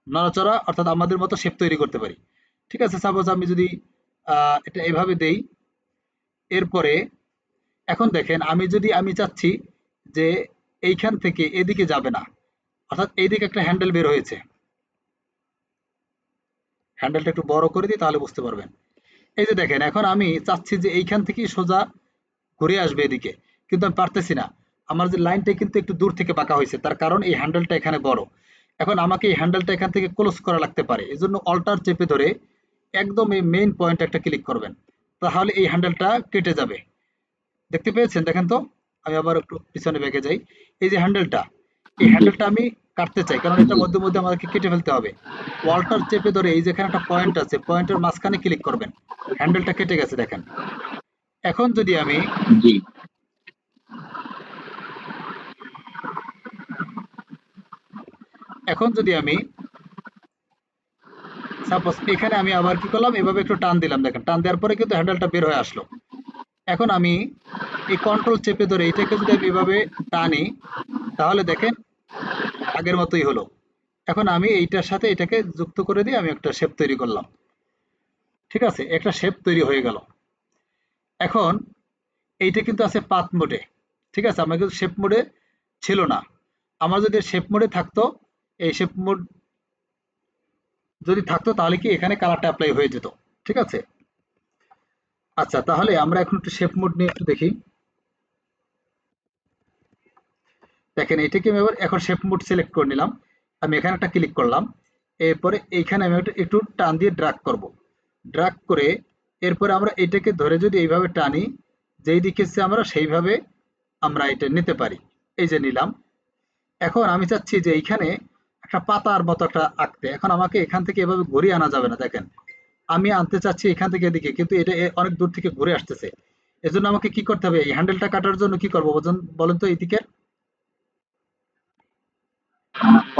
নড়াচড়া, অর্থাৎ আমাদের মতো শেপ তৈরি করতে পারি। ঠিক আছে, সাপোজ আমি যদি এটা এভাবে দেই, এরপরে এখন দেখেন আমি চাচ্ছি যে এইখান থেকে এদিকে যাবে না, অর্থাৎ এইদিকে একটা হ্যান্ডেল বের হয়েছে। হ্যান্ডেলটা একটু বড় করে দিই তাহলে বুঝতে পারবেন। এই যে দেখেন, এখন আমি চাচ্ছি যে এইখান থেকেই সোজা ঘুরে আসবে এদিকে, কিন্তু আমি পারতেছি না। আমার যে লাইনটা কিন্তু একটু দূর থেকে বাঁকা হয়েছে, তার কারণ এই হ্যান্ডেলটা এখানে বড়। এখন আমাকে এই হ্যান্ডেলটা এখান থেকে ক্লোজ করা লাগতে পারে, এই জন্য অল্টার চেপে ধরে একদম এই মেইন পয়েন্ট একটা ক্লিক করবেন, তাহলে এই হ্যান্ডেলটা কেটে যাবে। দেখতে পেয়েছেন? দেখেন তো, আমি আবার একটু পিছনে বেঁকে যাই। এই যে হ্যান্ডেলটা, এই জি হ্যান্ডেলটা আমি কাটতে চাই, কারণ এটা জি মধ্যে মধ্যে আমাদেরকে কেটে ফেলতে হবে। ওয়াল্টার চেপে ধরে এই যেখানে একটা পয়েন্ট আছে, পয়েন্টের মাঝখানে ক্লিক করবেন, হ্যান্ডেলটা কেটে গেছে দেখেন। এখন যদি আমি জি এখন যদি আমি সাপোজ এখানে আমি আবার কি করলাম, এভাবে একটু টান দিলাম, দেখেন টান দেওয়ার পরে কিন্তু হ্যান্ডেলটা বের হয়ে আসলো। এখন আমি এই কন্ট্রোল চেপে ধরে এটাকে যদি আমি এভাবে টানি, তাহলে দেখেন আগের মতোই হলো। এখন আমি এইটার সাথে এটাকে যুক্ত করে দিয়ে আমি একটা শেপ তৈরি করলাম। ঠিক আছে, একটা শেপ তৈরি হয়ে গেল। এখন এইটা কিন্তু আছে পাথ মোডে। ঠিক আছে, আমার কিন্তু শেপ মোডে ছিল না। আমার যদি শেপ মোডে থাকতো, এই শেপ মোড যদি থাকতো তাহলে কি এখানে কালারটা অ্যাপ্লাই হয়ে যেত। ঠিক আছে, আচ্ছা তাহলে আমরা এখন একটু শেপ মোড নিয়ে একটু দেখি। দেখেন এটাকে আমি এবার এখন শেপ মোড সিলেক্ট করে নিলাম, আমি এখানে একটা ক্লিক করলাম, এরপরে এইখানে আমি একটু টান দিয়ে ড্র্যাগ করব। ড্র্যাগ করে এরপরে আমরা এটাকে ধরে যদি এইভাবে টানি, যেই দিকে ইচ্ছে আমরা সেইভাবে আমরা এটা নিতে পারি। এই যে নিলাম। এখন আমি চাচ্ছি যে এইখানে একটা পাতার মতো একটা আঁকতে, এখন আমাকে এখান থেকে এভাবে ঘুরিয়ে আনা যাবে না। দেখেন আমি আনতে চাচ্ছি এখান থেকে এদিকে, কিন্তু এটা অনেক দূর থেকে ঘুরে আসতেছে। এজন্য আমাকে কি করতে হবে, এই হ্যান্ডেলটা কাটার জন্য কি করবো বলেন তো? এইদিকে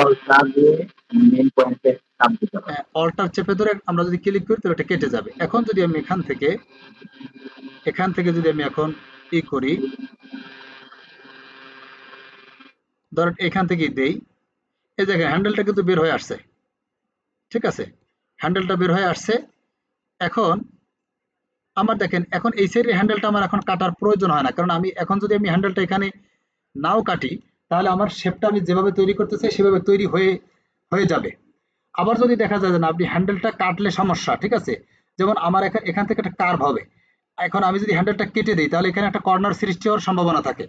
অল্টা দিয়ে মেন পয়েন্টে চাপ দিতে হবে। অল্টার চেপে ধরে আমরা যদি ক্লিক করি তাহলে এটা কেটে যাবে। এখন যদি আমি এখান থেকে যদি আমি এখন করি, ধরেন এখান থেকেই দেই, এই দেখেন হ্যান্ডেলটা কিন্তু বের হয়ে আসছে। ঠিক আছে, হ্যান্ডেলটা বের হয়ে আসছে। এখন আমার দেখেন, এখন এই সাইডের হ্যান্ডেলটা আমার এখন কাটার প্রয়োজন হয় না, কারণ আমি এখন যদি আমি হ্যান্ডেলটা এখানে নাও কাটি, তাহলে আমার শেপটা আমি যেভাবে তৈরি করতে চাই সেভাবে তৈরি হয়ে হয়ে যাবে। আবার যদি দেখা যায় যে না, আপনি হ্যান্ডেলটা কাটলে সমস্যা, ঠিক আছে, যেমন আমার এখান থেকে একটা কার্ভ হবে, এখন আমি যদি হ্যান্ডেলটা কেটে দিই তাহলে এখানে একটা কর্নার সৃষ্টি হওয়ার সম্ভাবনা থাকে।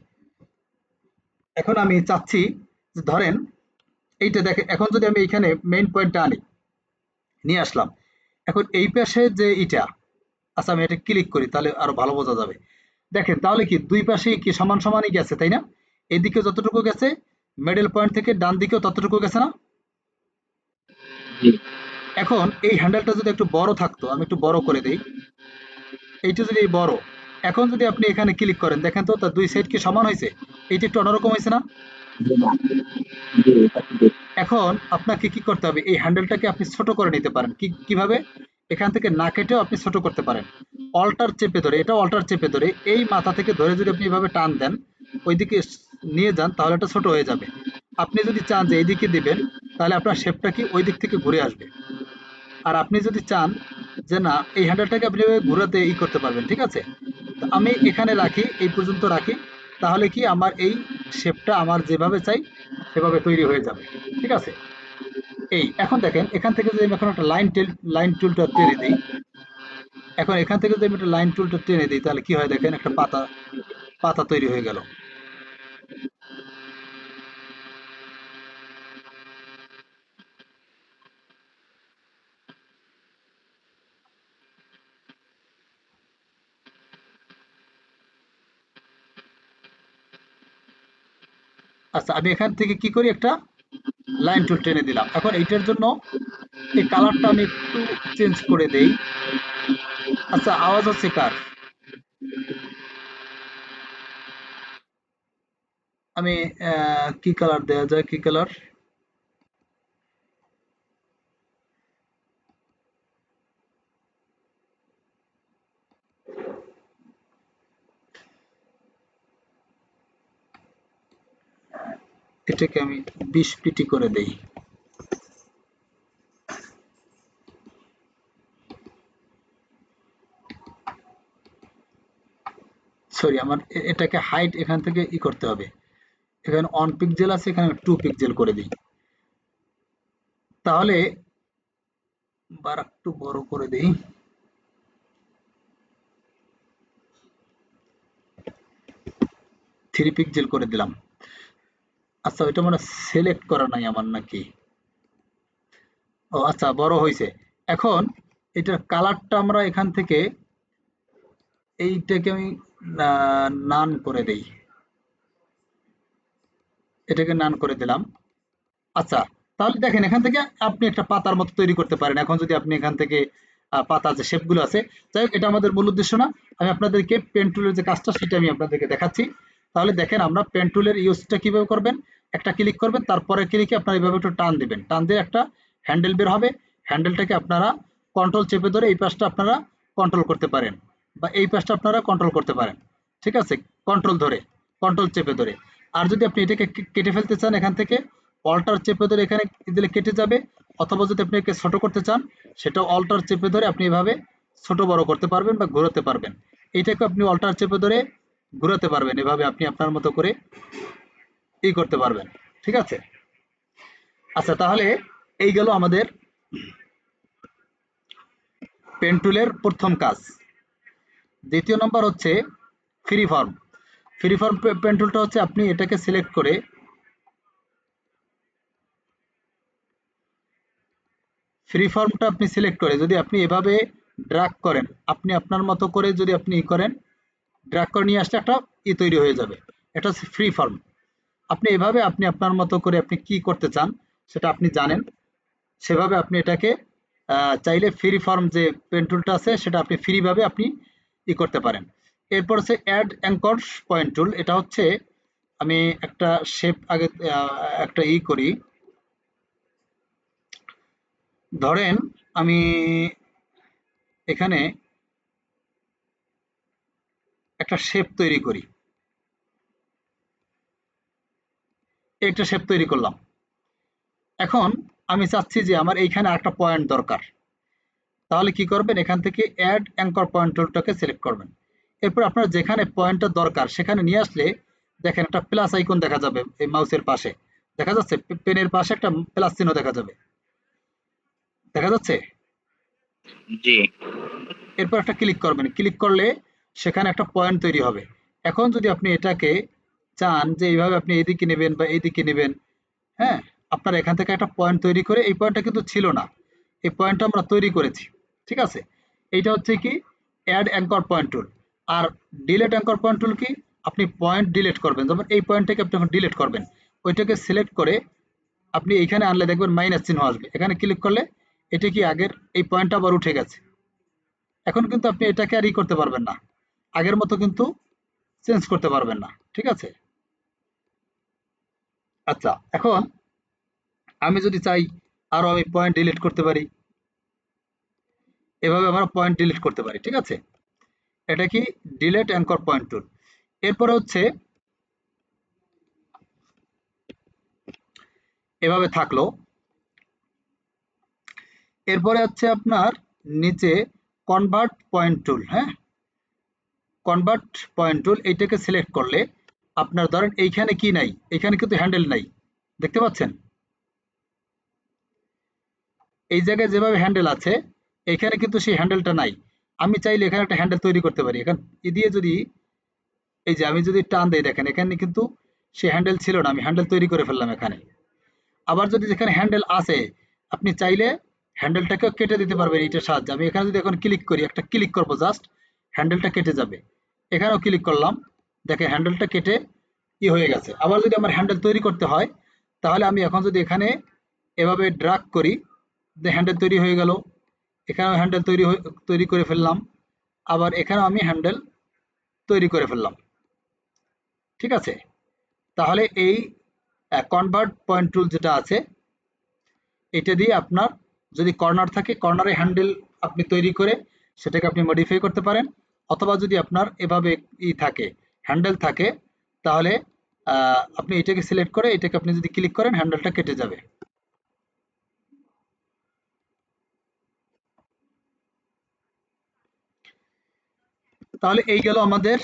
এখন আমি চাচ্ছি যে ধরেন এইটা দেখেন, এখন যদি আমি এখানে মেইন পয়েন্টটা আনি, নিয়ে আসলাম, এখন এই পাশে যে ইটা, আচ্ছা আমি এটা ক্লিক করি তাহলে আরো ভালো বোঝা যাবে। দেখেন তাহলে কি দুই পাশেই কি সমান সমানই গেছে, তাই না? এদিকে যতটুকু গেছে, মিডল পয়েন্ট থেকে ডান দিকেও ততটুকু গেছে না? জি এখন এই হ্যান্ডেলটা যদি একটু বড় থাকতো, আমি একটু বড় করে দেই, এইটা যদি বড়, এখন যদি আপনি এখানে ক্লিক করেন, দেখেন তো তার দুই সাইড কি সমান হয়েছে? এইটা একটু অন্যরকম হয়েছে না? জি না জি এটা কি এখন আপনাকে কি করতে হবে, এই হ্যান্ডেলটাকে আপনি ছোট করে নিতে পারেন। কিভাবে? এখান থেকে না কেটেও আপনি ছোট করতে পারেন। অল্টার চেপে ধরে, এটা অল্টার চেপে ধরে এই মাথা থেকে ধরে যদি আপনি এভাবে টান দেন, ওইদিকে নিয়ে যান, তাহলে এটা ছোট হয়ে যাবে। আপনি যদি চান যে এইদিকে দিবেন, তাহলে আপনার শেপটা কি ওই দিক থেকে ঘুরে আসবে। আর আপনি যদি চান যে না, এই হ্যান্ডেলটাকে আপনি এভাবে ঘুরাতে করতে পারবেন। ঠিক আছে, তো আমি এখানে রাখি, এই পর্যন্ত রাখি, তাহলে কি আমার এই শেপটা আমার যেভাবে চাই সেভাবে তৈরি হয়ে যাবে। ঠিক আছে, এই এখন দেখেন এখান থেকে যদি আমি এখন একটা লাইন টুলটা টেনে দিই, এখন এখান থেকে যদি আমি একটা লাইন টুলটা টেনে দিই তাহলে কি হয়, দেখেন একটা পাতা পাতা তৈরি হয়ে গেল। আচ্ছা আমি এখান থেকে কি করি, একটা লাইন টুল টেনে দিলাম। এখন এইটার জন্য এই কালারটা আমি একটু চেঞ্জ করে দেই। আচ্ছা আওয়াজ হচ্ছে কার? আমি কি কালার দেওয়া যায়, কি কালার? এটাকে আমি 20 পিটি করে দেই। সরি, আমার এটাকে হাইট এখান থেকে করতে হবে। এখানে 1 পিক্সেল আছে, এখানে 2 পিক্সেল করে দিই। তাহলে বার একটু বড় করে দিই। থ্রি পিক্সেল করে দিলাম। আচ্ছা, ওইটা মানে সিলেক্ট করা নাই আমার নাকি? ও আচ্ছা, বড় হয়েছে। এখন এটার কালারটা আমরা এখান থেকে এইটাকে আমি নান করে দেই। এটাকে নান করে দিলাম। আচ্ছা, তাহলে দেখেন এখান থেকে আপনি একটা পাতার মতো তৈরি করতে পারেন। এখন যদি আপনি এখান থেকে পাতার যে শেপগুলো আছে, যাই হোক, এটা আমাদের মূল উদ্দেশ্য না। আমি আপনাদেরকে পেন টুলের যে কাজটা সেটা আমি আপনাদেরকে দেখাচ্ছি। তাহলে দেখেন আমরা পেন টুলের ইউজটা কিভাবে করবেন। একটা ক্লিক করবেন, তারপরে ক্লিকে আপনারা এইভাবে একটু টান দিবেন, টান দিয়ে একটা হ্যান্ডেল বের হবে। হ্যান্ডেলটাকে আপনারা কন্ট্রোল চেপে ধরে এই পাশটা আপনারা কন্ট্রোল করতে পারেন, বা এই পাশটা আপনারা কন্ট্রোল করতে পারেন। ঠিক আছে, কন্ট্রোল ধরে, কন্ট্রোল চেপে ধরে। আর যদি আপনি এটাকে কেটে ফেলতে চান, এখান থেকে অল্টার চেপে ধরে এখানে দিলে কেটে যাবে। অথবা যদি আপনি একে ছোট করতে চান, সেটা অল্টার চেপে ধরে আপনি এভাবে ছোট বড় করতে পারবেন বা ঘোরাতে পারবেন। এইটাকে আপনি অল্টার চেপে ধরে ঘোরাতে পারবেন, এভাবে আপনি আপনার মতো করে করতে পারবেন। ঠিক আছে। আচ্ছা, তাহলে এই গেল আমাদের পেন টুলের প্রথম কাজ। দ্বিতীয় নম্বর হচ্ছে free form. Free form pen টুলটা হচ্ছে আপনি এটাকে সিলেক্ট করে ফ্রি ফর্মটা আপনি সিলেক্ট করে যদি আপনি এভাবে ড্র্যাগ করেন, আপনি আপনার মতো করে যদি আপনি করেন, ড্র্যাগ করে নিয়ে আসলে একটা তৈরি হয়ে যাবে। এটা হচ্ছে ফ্রি ফর্ম। আপনি এভাবে আপনি আপনার মতো করে আপনি কি করতে চান সেটা আপনি জানেন, সেভাবে আপনি এটাকে চাইলে ফ্রি ফর্ম যে পেন টুলটা আছে সেটা আপনি ফ্রিভাবে আপনি করতে পারেন। এরপর হচ্ছে অ্যাড অ্যাঙ্কর পয়েন্ট টুল। এটা হচ্ছে আমি একটা শেপ আগে একটা করি। ধরেন আমি এখানে একটা শেপ তৈরি করি, একটা শেপ তৈরি করলাম। এখন আমি চাচ্ছি যে আমার এইখানে একটা পয়েন্ট দরকার। তাহলে কি করবেন, এখান থেকে অ্যাড অ্যাঙ্কর পয়েন্ট টুলটাকে সিলেক্ট করবেন। এরপর আপনার যেখানে পয়েন্টটা দরকার সেখানে নিয়ে আসলে দেখেন একটা প্লাস আইকন দেখা যাবে এই মাউসের পাশে, দেখা যাচ্ছে পেনের পাশে একটা প্লাস চিহ্ন দেখা যাবে, দেখা যাচ্ছে। জি। এরপর একটা ক্লিক করবেন, ক্লিক করলে সেখানে একটা পয়েন্ট তৈরি হবে। এখন যদি আপনি এটাকে চান যে এইভাবে আপনি এইদিকে নেবেন বা এইদিকে নেবেন, হ্যাঁ, আপনার এখান থেকে একটা পয়েন্ট তৈরি করে, এই পয়েন্টটা কিন্তু ছিল না, এই পয়েন্টটা আমরা তৈরি করেছি। ঠিক আছে, এইটা হচ্ছে কি অ্যাড অ্যাঙ্কর পয়েন্ট টুল। আর ডিলেট অ্যাঙ্কর পয়েন্ট টুল কি, আপনি পয়েন্ট ডিলিট করবেন, যেমন এই পয়েন্টটাকে আপনি এখন ডিলিট করবেন, ওইটাকে সিলেক্ট করে আপনি এইখানে আনলে দেখবেন মাইনাস চিহ্ন আসবে, এখানে ক্লিক করলে এটা কি আগের এই পয়েন্টটা আবার উঠে গেছে। এখন কিন্তু আপনি এটাকে আর করতে পারবেন না, আগের মতো কিন্তু চেঞ্জ করতে পারবেন না। ঠিক আছে। আচ্ছা, এখন আমি যদি চাই আরো আমি পয়েন্ট ডিলিট করতে পারি, এভাবে আমরা পয়েন্ট ডিলিট করতে পারি। ঠিক আছে, এটা কি ডিলিট অ্যাঙ্কর পয়েন্ট টুল। এরপরে হচ্ছে এভাবে থাকলো। এরপরে হচ্ছে আপনার নিচে কনভার্ট পয়েন্ট টুল। হ্যাঁ, কনভার্ট পয়েন্ট টুল এইটাকে সিলেক্ট করলে আপনার ধরেন এইখানে কি নাই, এখানে কিন্তু হ্যান্ডেল নাই, দেখতে পাচ্ছেন এই জায়গায় যেভাবে হ্যান্ডেল আছে এখানে কিন্তু সেই হ্যান্ডেলটা নাই। আমি চাইলে এখানে একটা হ্যান্ডেল তৈরি করতে পারি। এখন দিয়ে যদি এই যে আমি যদি টান দেই, দেখেন এখানে কিন্তু সে হ্যান্ডেল ছিল না, আমি হ্যান্ডেল তৈরি করে ফেললাম এখানে। আবার যদি যেখানে হ্যান্ডেল আছে আপনি চাইলে হ্যান্ডেলটাকেও কেটে দিতে পারবেন এইটার সাহায্যে। আমি এখানে যদি এখন ক্লিক করি, একটা ক্লিক করবো জাস্ট, হ্যান্ডেলটা কেটে যাবে। এখানেও ক্লিক করলাম, দেখেন হ্যান্ডেলটা কেটে হয়ে গেছে। আবার যদি আমার হ্যান্ডেল তৈরি করতে হয় তাহলে আমি এখন যদি এখানে এভাবে ড্রাগ করি, হ্যান্ডেল তৈরি হয়ে গেল। এখানেও হ্যান্ডেল তৈরি করে ফেললাম, আবার এখানেও আমি হ্যান্ডেল তৈরি করে ফেললাম। ঠিক আছে, তাহলে এই কনভার্ট পয়েন্ট টুল যেটা আছে এটা দিয়ে আপনার যদি কর্নার থাকে, কর্নারে হ্যান্ডেল আপনি তৈরি করে সেটাকে আপনি মডিফাই করতে পারেন। অথবা যদি আপনার এভাবে থাকে, হ্যান্ডেল থাকে, তাহলে আপনি এটাকে সিলেক্ট করে এটাকে আপনি যদি ক্লিক করেন হ্যান্ডেলটা কেটে যাবে। তাহলে এই গেল আমাদের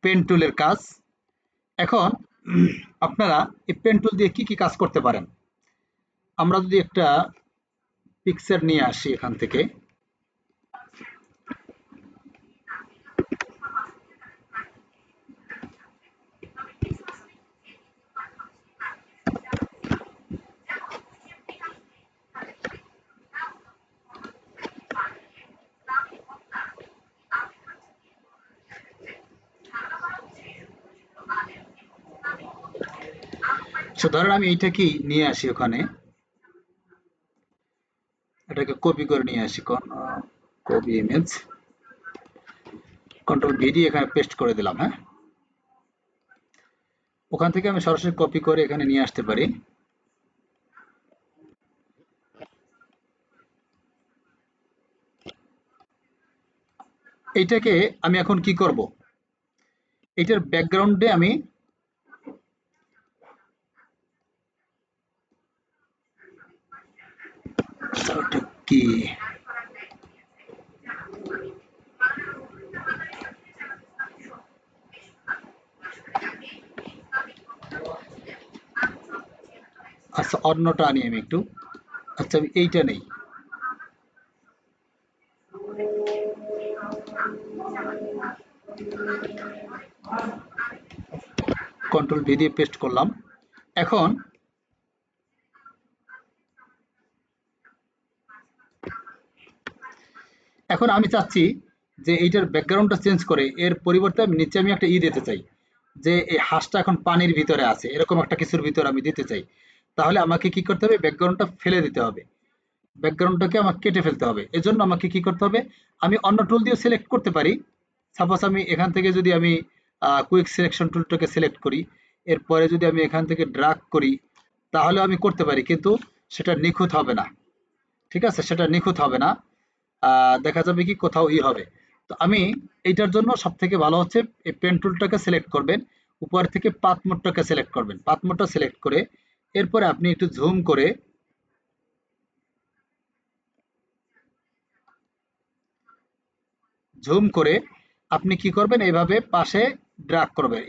পেন টুলের কাজ। এখন আপনারা এই পেন টুল দিয়ে কি কি কাজ করতে পারেন। আমরা যদি একটা পিকচার নিয়ে আসি এখান থেকে, ধরেন আমি এইটাকে নিয়ে আসি, ওখানে এটাকে কপি করে নিয়ে আসি, কপি ইমেজ, কন্ট্রোল ভি দিয়ে এখানে পেস্ট করে দিলাম। হ্যাঁ, ওখান থেকে আমি সরাসরি কপি করে এখানে নিয়ে আসতে পারি। এইটাকে আমি এখন কি করব, এইটার ব্যাকগ্রাউন্ডে আমি ওটা কি আচ্ছা, অন্যটা আনি আমি একটু। আচ্ছা, আমি এইটা নেই, কন্ট্রোল ভি দিয়ে পেস্ট করলাম। এখন এখন আমি চাচ্ছি যে এইটার ব্যাকগ্রাউন্ডটা চেঞ্জ করে এর পরিবর্তে আমি নিচে আমি একটা দিতে চাই, যে এই হাঁসটা এখন পানির ভিতরে আছে, এরকম একটা কিছুর ভিতরে আমি দিতে চাই। তাহলে আমাকে কি করতে হবে, ব্যাকগ্রাউন্ডটা ফেলে দিতে হবে, ব্যাকগ্রাউন্ডটাকে আমাকে কেটে ফেলতে হবে। এজন্য আমাকে কি করতে হবে, আমি অন্য টুল দিয়ে সিলেক্ট করতে পারি। সাপোজ আমি এখান থেকে যদি আমি কুইক সিলেকশন টুলটাকে সিলেক্ট করি, এরপরে যদি আমি এখান থেকে ড্রাগ করি, তাহলে আমি করতে পারি, কিন্তু সেটা নিখুঁত হবে না। ঠিক আছে, সেটা নিখুঁত হবে না। দেখা যাবে কি কোথাও হবে। তো আমি এইটার জন্য সব থেকে ভালো হচ্ছে এই পেন টুলটাকে সিলেক্ট করবেন, উপর থেকে পাথ মোডটাকে সিলেক্ট করবেন, পাথ মোডটা সিলেক্ট করে এরপরে আপনি একটু ঝুম করে আপনি কি করবেন, এইভাবে পাশে ড্রাগ করবেন।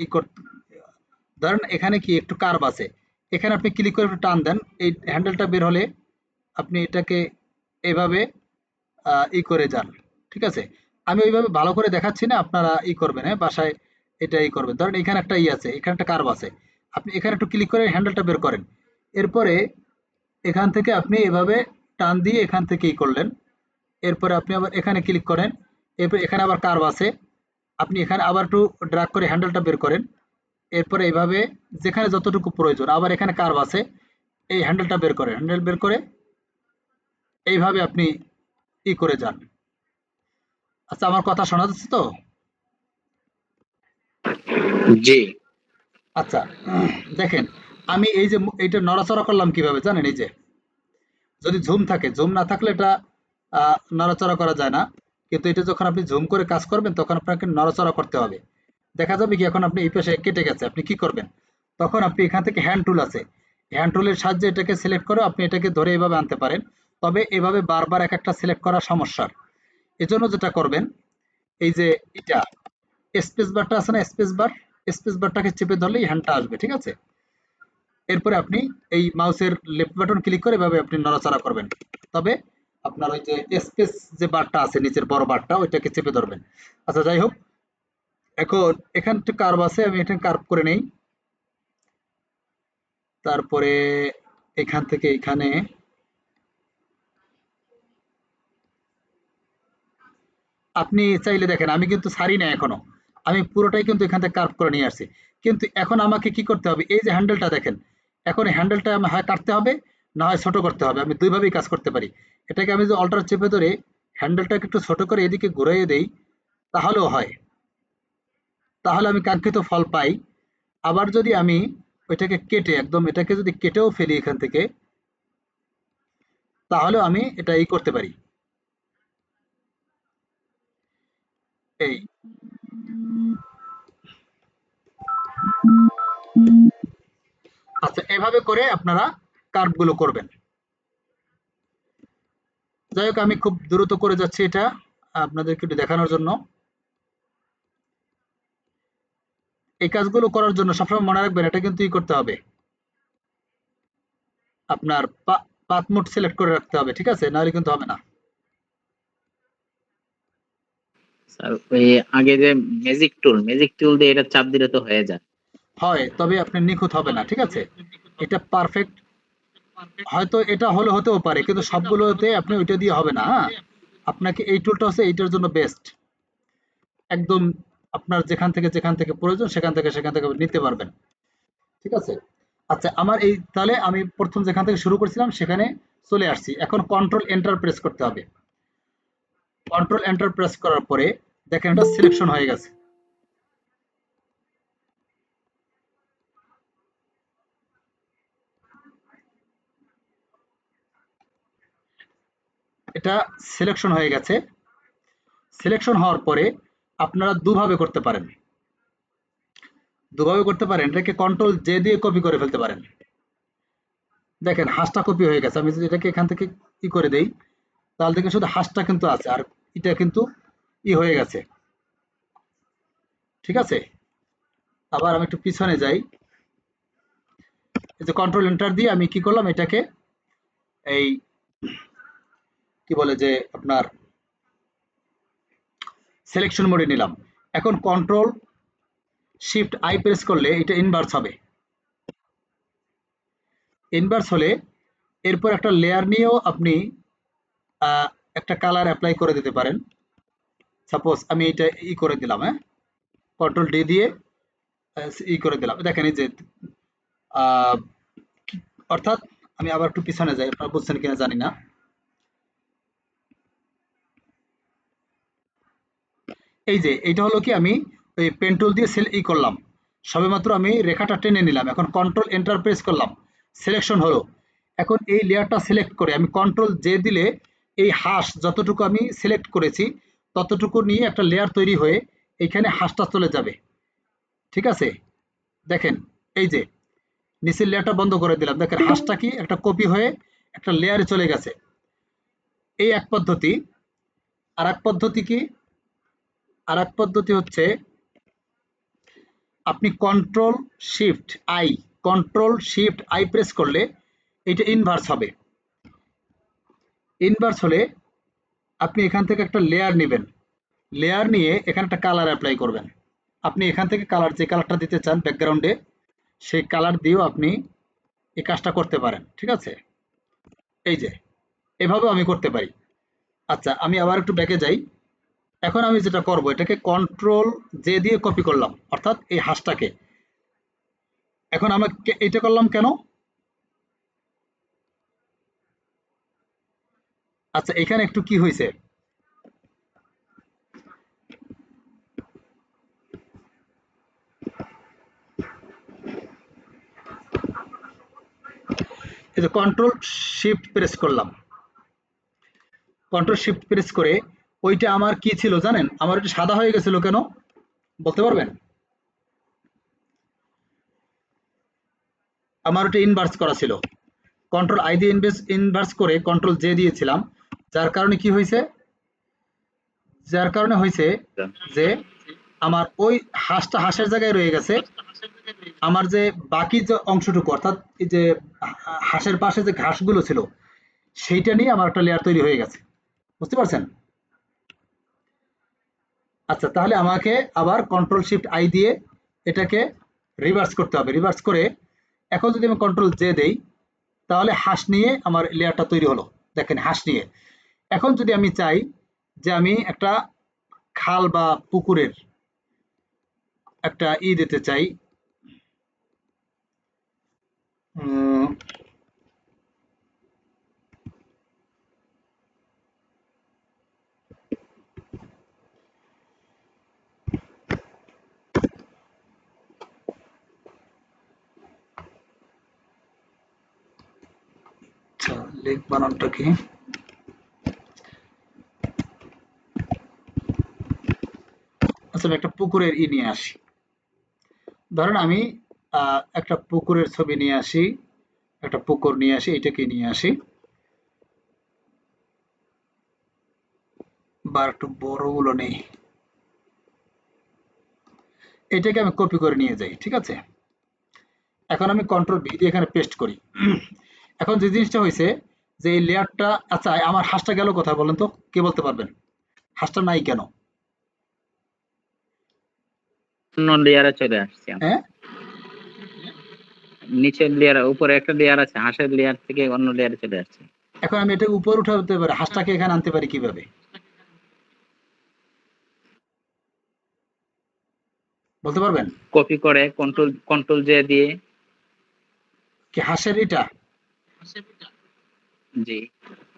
ধরেন এখানে কি একটু কার্ভ আছে, এখানে আপনি ক্লিক করে একটু টান দেন, এই হ্যান্ডেলটা বের হলে আপনি এটাকে এইভাবে করে যান। ঠিক আছে, আমি ওইভাবে ভালো করে দেখাচ্ছি না, আপনারা করবেন, হ্যাঁ, বাসায় এটা করবেন। ধরেন এখানে একটা আছে, এখানে একটা কার্ভ আছে, আপনি এখানে একটু ক্লিক করে হ্যান্ডেলটা বের করেন, এরপরে এখান থেকে আপনি এভাবে টান দিয়ে এখান থেকে করলেন, এরপরে আপনি আবার এখানে ক্লিক করেন, এরপর এখানে আবার কার্ভ আছে, আপনি এখানে আবার একটু ড্রাগ করে হ্যান্ডেলটা বের করেন, এরপরে এইভাবে যেখানে যতটুকু প্রয়োজন, আবার এখানে কার্ভ আছে, এই হ্যান্ডেলটা বের করেন, হ্যান্ডেল বের করে এইভাবে আপনি করে যান। আচ্ছা, আমার কথা শোনা যাচ্ছে তো? জি। আচ্ছা, দেখেন আমি এই যে এইটা নড়াচড়া করলাম কিভাবে জানেন, এই যে যদি ঝুম থাকে, ঝুম না থাকলে এটা নড়াচড়া করা যায় না, কিন্তু এটা যখন আপনি ঝুম করে কাজ করবেন তখন আপনাকে নড়াচড়া করতে হবে। দেখা যাবে কি এখন আপনি এই পাশে কেটে গেছে, আপনি কি করবেন, তখন আপনি এখান থেকে হ্যান্ড টুল আছে, হ্যান্ড টুলের সাহায্যে এটাকে সিলেক্ট করে আপনি এটাকে ধরে এভাবে আনতে পারেন। তবে এভাবে বারবার এক একটা সিলেক্ট করা সমস্যার, এজন্য যেটা করবেন, এই যে এটা স্পেস বারটা আছে না, স্পেস বার, স্পেস বারটাকে চেপে ধরলেই হ্যান্ডটা আসবে। ঠিক আছে, এরপরে আপনি এই মাউসের লেফট বাটন ক্লিক করে এভাবে আপনি নড়াচড়া করবেন। তবে আপনার ওই যে স্পেস যে বারটা আছে নিচের বড় বারটা, ওইটাকে চেপে ধরবেন। আচ্ছা, যাই হোক, এখন এখান থেকে কার্ভ আছে, আমি এখানে কার্ভ করে নেই, তারপরে এখান থেকে এখানে আপনি চাইলে দেখেন, আমি কিন্তু ছাড়ি না এখনো, আমি পুরোটাই কিন্তু এখান থেকে কার্ভ করে নিয়ে আসছি। কিন্তু এখন আমাকে কি করতে হবে, এই যে হ্যান্ডেলটা দেখেন, এখন এই হ্যান্ডেলটা আমার হয় কাটতে হবে, না হয় ছোট করতে হবে, আমি দুইভাবেই কাজ করতে পারি। এটাকে আমি যে অল্টার চেপে ধরে হ্যান্ডেলটাকে একটু ছোট করে এদিকে ঘুরাইয়ে দেই, তাহলেও হয়, তাহলে আমি কাঙ্ক্ষিত ফল পাই। আবার যদি আমি ওইটাকে কেটে একদম এটাকে যদি কেটেও ফেলি এখান থেকে, তাহলেও আমি এটা করতে পারি। এই আচ্ছা, এভাবে করে আপনারা কার্ভ গুলো করবেন। যাই হোক, আমি খুব দ্রুত করে যাচ্ছি এটা আপনাদেরকে একটু দেখানোর জন্য। এই কাজগুলো করার জন্য সবসময় মনে রাখবেন এটা কিন্তু করতে হবে, আপনার পাথ মোড সিলেক্ট করে রাখতে হবে, ঠিক আছে, নাহলে কিন্তু হবে না। স্যার ওই আগে যে ম্যাজিক টুল দিয়ে এটা চাপ দিলে তো হয়ে যায়। হয়, তবে আপনি নিখুঁত হবে না, ঠিক আছে। এটা পারফেক্ট, হয়তো এটা হলে হতেও পারে, কিন্তু সবগুলোতে আপনি ওইটা দিয়ে হবে না। হ্যাঁ, আপনাকে এই টুলটা হচ্ছে এইটার জন্য বেস্ট, একদম আপনার যেখান থেকে প্রয়োজন সেখান থেকে নিতে পারবেন, ঠিক আছে। আচ্ছা, আমার এই তাহলে আমি প্রথম যেখান থেকে শুরু করছিলাম সেখানে চলে আসছি। এখন কন্ট্রোল এন্টার প্রেস করতে হবে। কন্ট্রোল এন্টার প্রেস করার পরে দেখেন এটা সিলেকশন হয়ে গেছে। এটা সিলেকশন হয়ে গেছে। সিলেকশন হওয়ার পরে আপনারা দুভাবে করতে পারেন, এটাকে কন্ট্রোল জে দিয়ে কপি করে ফেলতে পারেন। দেখেন হাঁসটা কপি হয়ে গেছে। আমি যদি এটাকে এখান থেকে ই করে দেই, তাহলে দেখেন শুধু হাঁসটা কিন্তু আছে, আর এটা কিন্তু ই হয়ে গেছে, ঠিক আছে। আবার আমি একটু পিছনে যাই, এই যে কন্ট্রোল এন্টার দিয়ে আমি কি করলাম, এটাকে এই কি বলে যে আপনার সিলেকশন মোডে নিলাম। এখন কন্ট্রোল শিফট আই প্রেস করলে এটা ইনভার্স হবে। ইনভার্স হলে এরপর একটা লেয়ার নিয়েও আপনি একটা কালার অ্যাপ্লাই করে দিতে পারেন। সাপোজ আমি এটা ই করে দিলাম, হ্যাঁ, কন্ট্রোল ডি দিয়ে ই করে দিলাম। দেখেন এই যে আহ, অর্থাৎ আমি আবার একটু পিছনে যাই, আপনারা বুঝছেন কিনা জানি না। এই যে এটা হলো কি, আমি ওই পেন টুল দিয়ে ই করলাম, সবেমাত্র আমি রেখাটা টেনে নিলাম। এখন কন্ট্রোল এন্টার প্রেস করলাম, সিলেকশন হলো। এখন এই লেয়ারটা সিলেক্ট করে আমি কন্ট্রোল জে দিলে এই হাঁস যতটুকু আমি সিলেক্ট করেছি ততটুকু নিয়ে একটা লেয়ার তৈরি হয়ে এইখানে হাঁসটা চলে যাবে, ঠিক আছে। দেখেন এই যে নিচের লেয়ারটা বন্ধ করে দিলাম, দেখেন হাঁসটা কি একটা কপি হয়ে একটা লেয়ারে চলে গেছে। এই এক পদ্ধতি। আর এক পদ্ধতি কি, আর এক পদ্ধতি হচ্ছে আপনি কন্ট্রোল শিফট আই প্রেস করলে এটা ইনভার্স হবে। ইনভার্স হলে আপনি এখান থেকে একটা লেয়ার নেবেন, লেয়ার নিয়ে এখানে একটা কালার অ্যাপ্লাই করবেন। আপনি এখান থেকে কালার, যে কালারটা দিতে চান ব্যাকগ্রাউন্ডে, সেই কালার দিয়েও আপনি এই কাজটা করতে পারেন, ঠিক আছে। এই যে এভাবেও আমি করতে পারি। আচ্ছা, আমি আবার একটু ব্যাকে যাই। এখন আমি যেটা করব, এটাকে কন্ট্রোল জে দিয়ে কপি করলাম, অর্থাৎ এই হাঁসটাকে। এখন আমাকে এটা করলাম কেন, আচ্ছা এখানে একটু কি হয়েছে, এই যে কন্ট্রোল শিফট প্রেস করলাম, কন্ট্রোল শিফট প্রেস করে ওইটা আমার কি ছিল জানেন, আমার ওইটা সাদা হয়ে গেছিল কেন বলতে পারবেন? আমার ওটা ইনভার্স করা ছিল, কন্ট্রোল আই দিয়ে ইনভার্স করে কন্ট্রোল জে দিয়েছিলাম। যার কারণে কি হয়েছে, যে আমার ওই হাঁসটা হাঁসের জায়গায় রয়ে গেছে। আমার যে বাকি যে অংশটুকু, অর্থাৎ এই যে হাঁসের পাশে যে ঘাসগুলো ছিল সেইটা নিয়ে আমার একটা লেয়ার তৈরি হয়ে গেছে, বুঝতে পারছেন? আচ্ছা, তাহলে আমাকে আবার কন্ট্রোল শিফট আই দিয়ে এটাকে রিভার্স করতে হবে। রিভার্স করে এখন যদি আমি কন্ট্রোল জে দেই, তাহলে হাঁস নিয়ে আমার লেয়ারটা তৈরি হলো। দেখেন হাঁস নিয়ে। এখন যদি আমি চাই যে আমি একটা খাল বা পুকুরের একটা দিতে চাই, উম, আচ্ছা লেক বানানটা কি, আচ্ছা আমি একটা পুকুরের নিয়ে আসি। ধরেন আমি একটা পুকুরের ছবি নিয়ে আসি, একটা পুকুর নিয়ে আসি, এটাকে নিয়ে আসি, বা একটু বড়গুলো নেই। এটাকে আমি কপি করে নিয়ে যাই, ঠিক আছে। এখন আমি কন্ট্রোল ভি দিয়ে এখানে পেস্ট করি। এখন যে জিনিসটা হয়েছে যে এই লেয়ারটা, আচ্ছা আমার হাঁসটা গেল কোথায় বলেন তো, কে বলতে পারবেন? হাঁসটা নাই কেন? অন্য লেয়ারে চলে আসছি আমি। হ্যাঁ, নিচের লেয়ার, উপরে একটা লেয়ার আছে, হাঁসের লেয়ার থেকে অন্য লেয়ারে চলে আসছে। এখন আমি এটা উপর উঠাতে পারি, হাঁসটাকে এখানে আনতে পারি কিভাবে বলতে পারবেন? কপি করে কন্ট্রোল জে দিয়ে। কি হাঁসের এটা? জি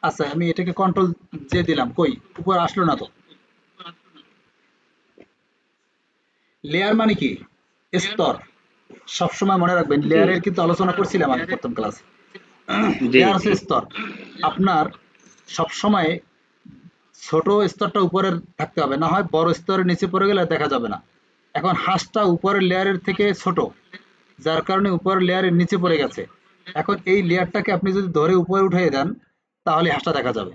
আচ্ছা আমি এটাকে কন্ট্রোল জে দিলাম, কই উপর আসলো না তো। লেয়ার মানে কি? স্তর। সবসময় মনে রাখবেন, জি লেয়ারের কিন্তু আলোচনা করছিলাম আমি প্রথম ক্লাসে। জি লেয়ার জি হচ্ছে স্তর। আপনার সবসময় ছোট স্তরটা উপরে থাকতে হবে, না হয় বড় স্তরের নিচে পড়ে গেলে দেখা যাবে না। এখন হাঁসটা উপরের লেয়ারের থেকে ছোট, যার কারণে উপরের লেয়ারের নিচে পড়ে গেছে। এখন এই লেয়ারটাকে আপনি যদি ধরে উপরে উঠিয়ে দেন তাহলে হাঁসটা দেখা যাবে,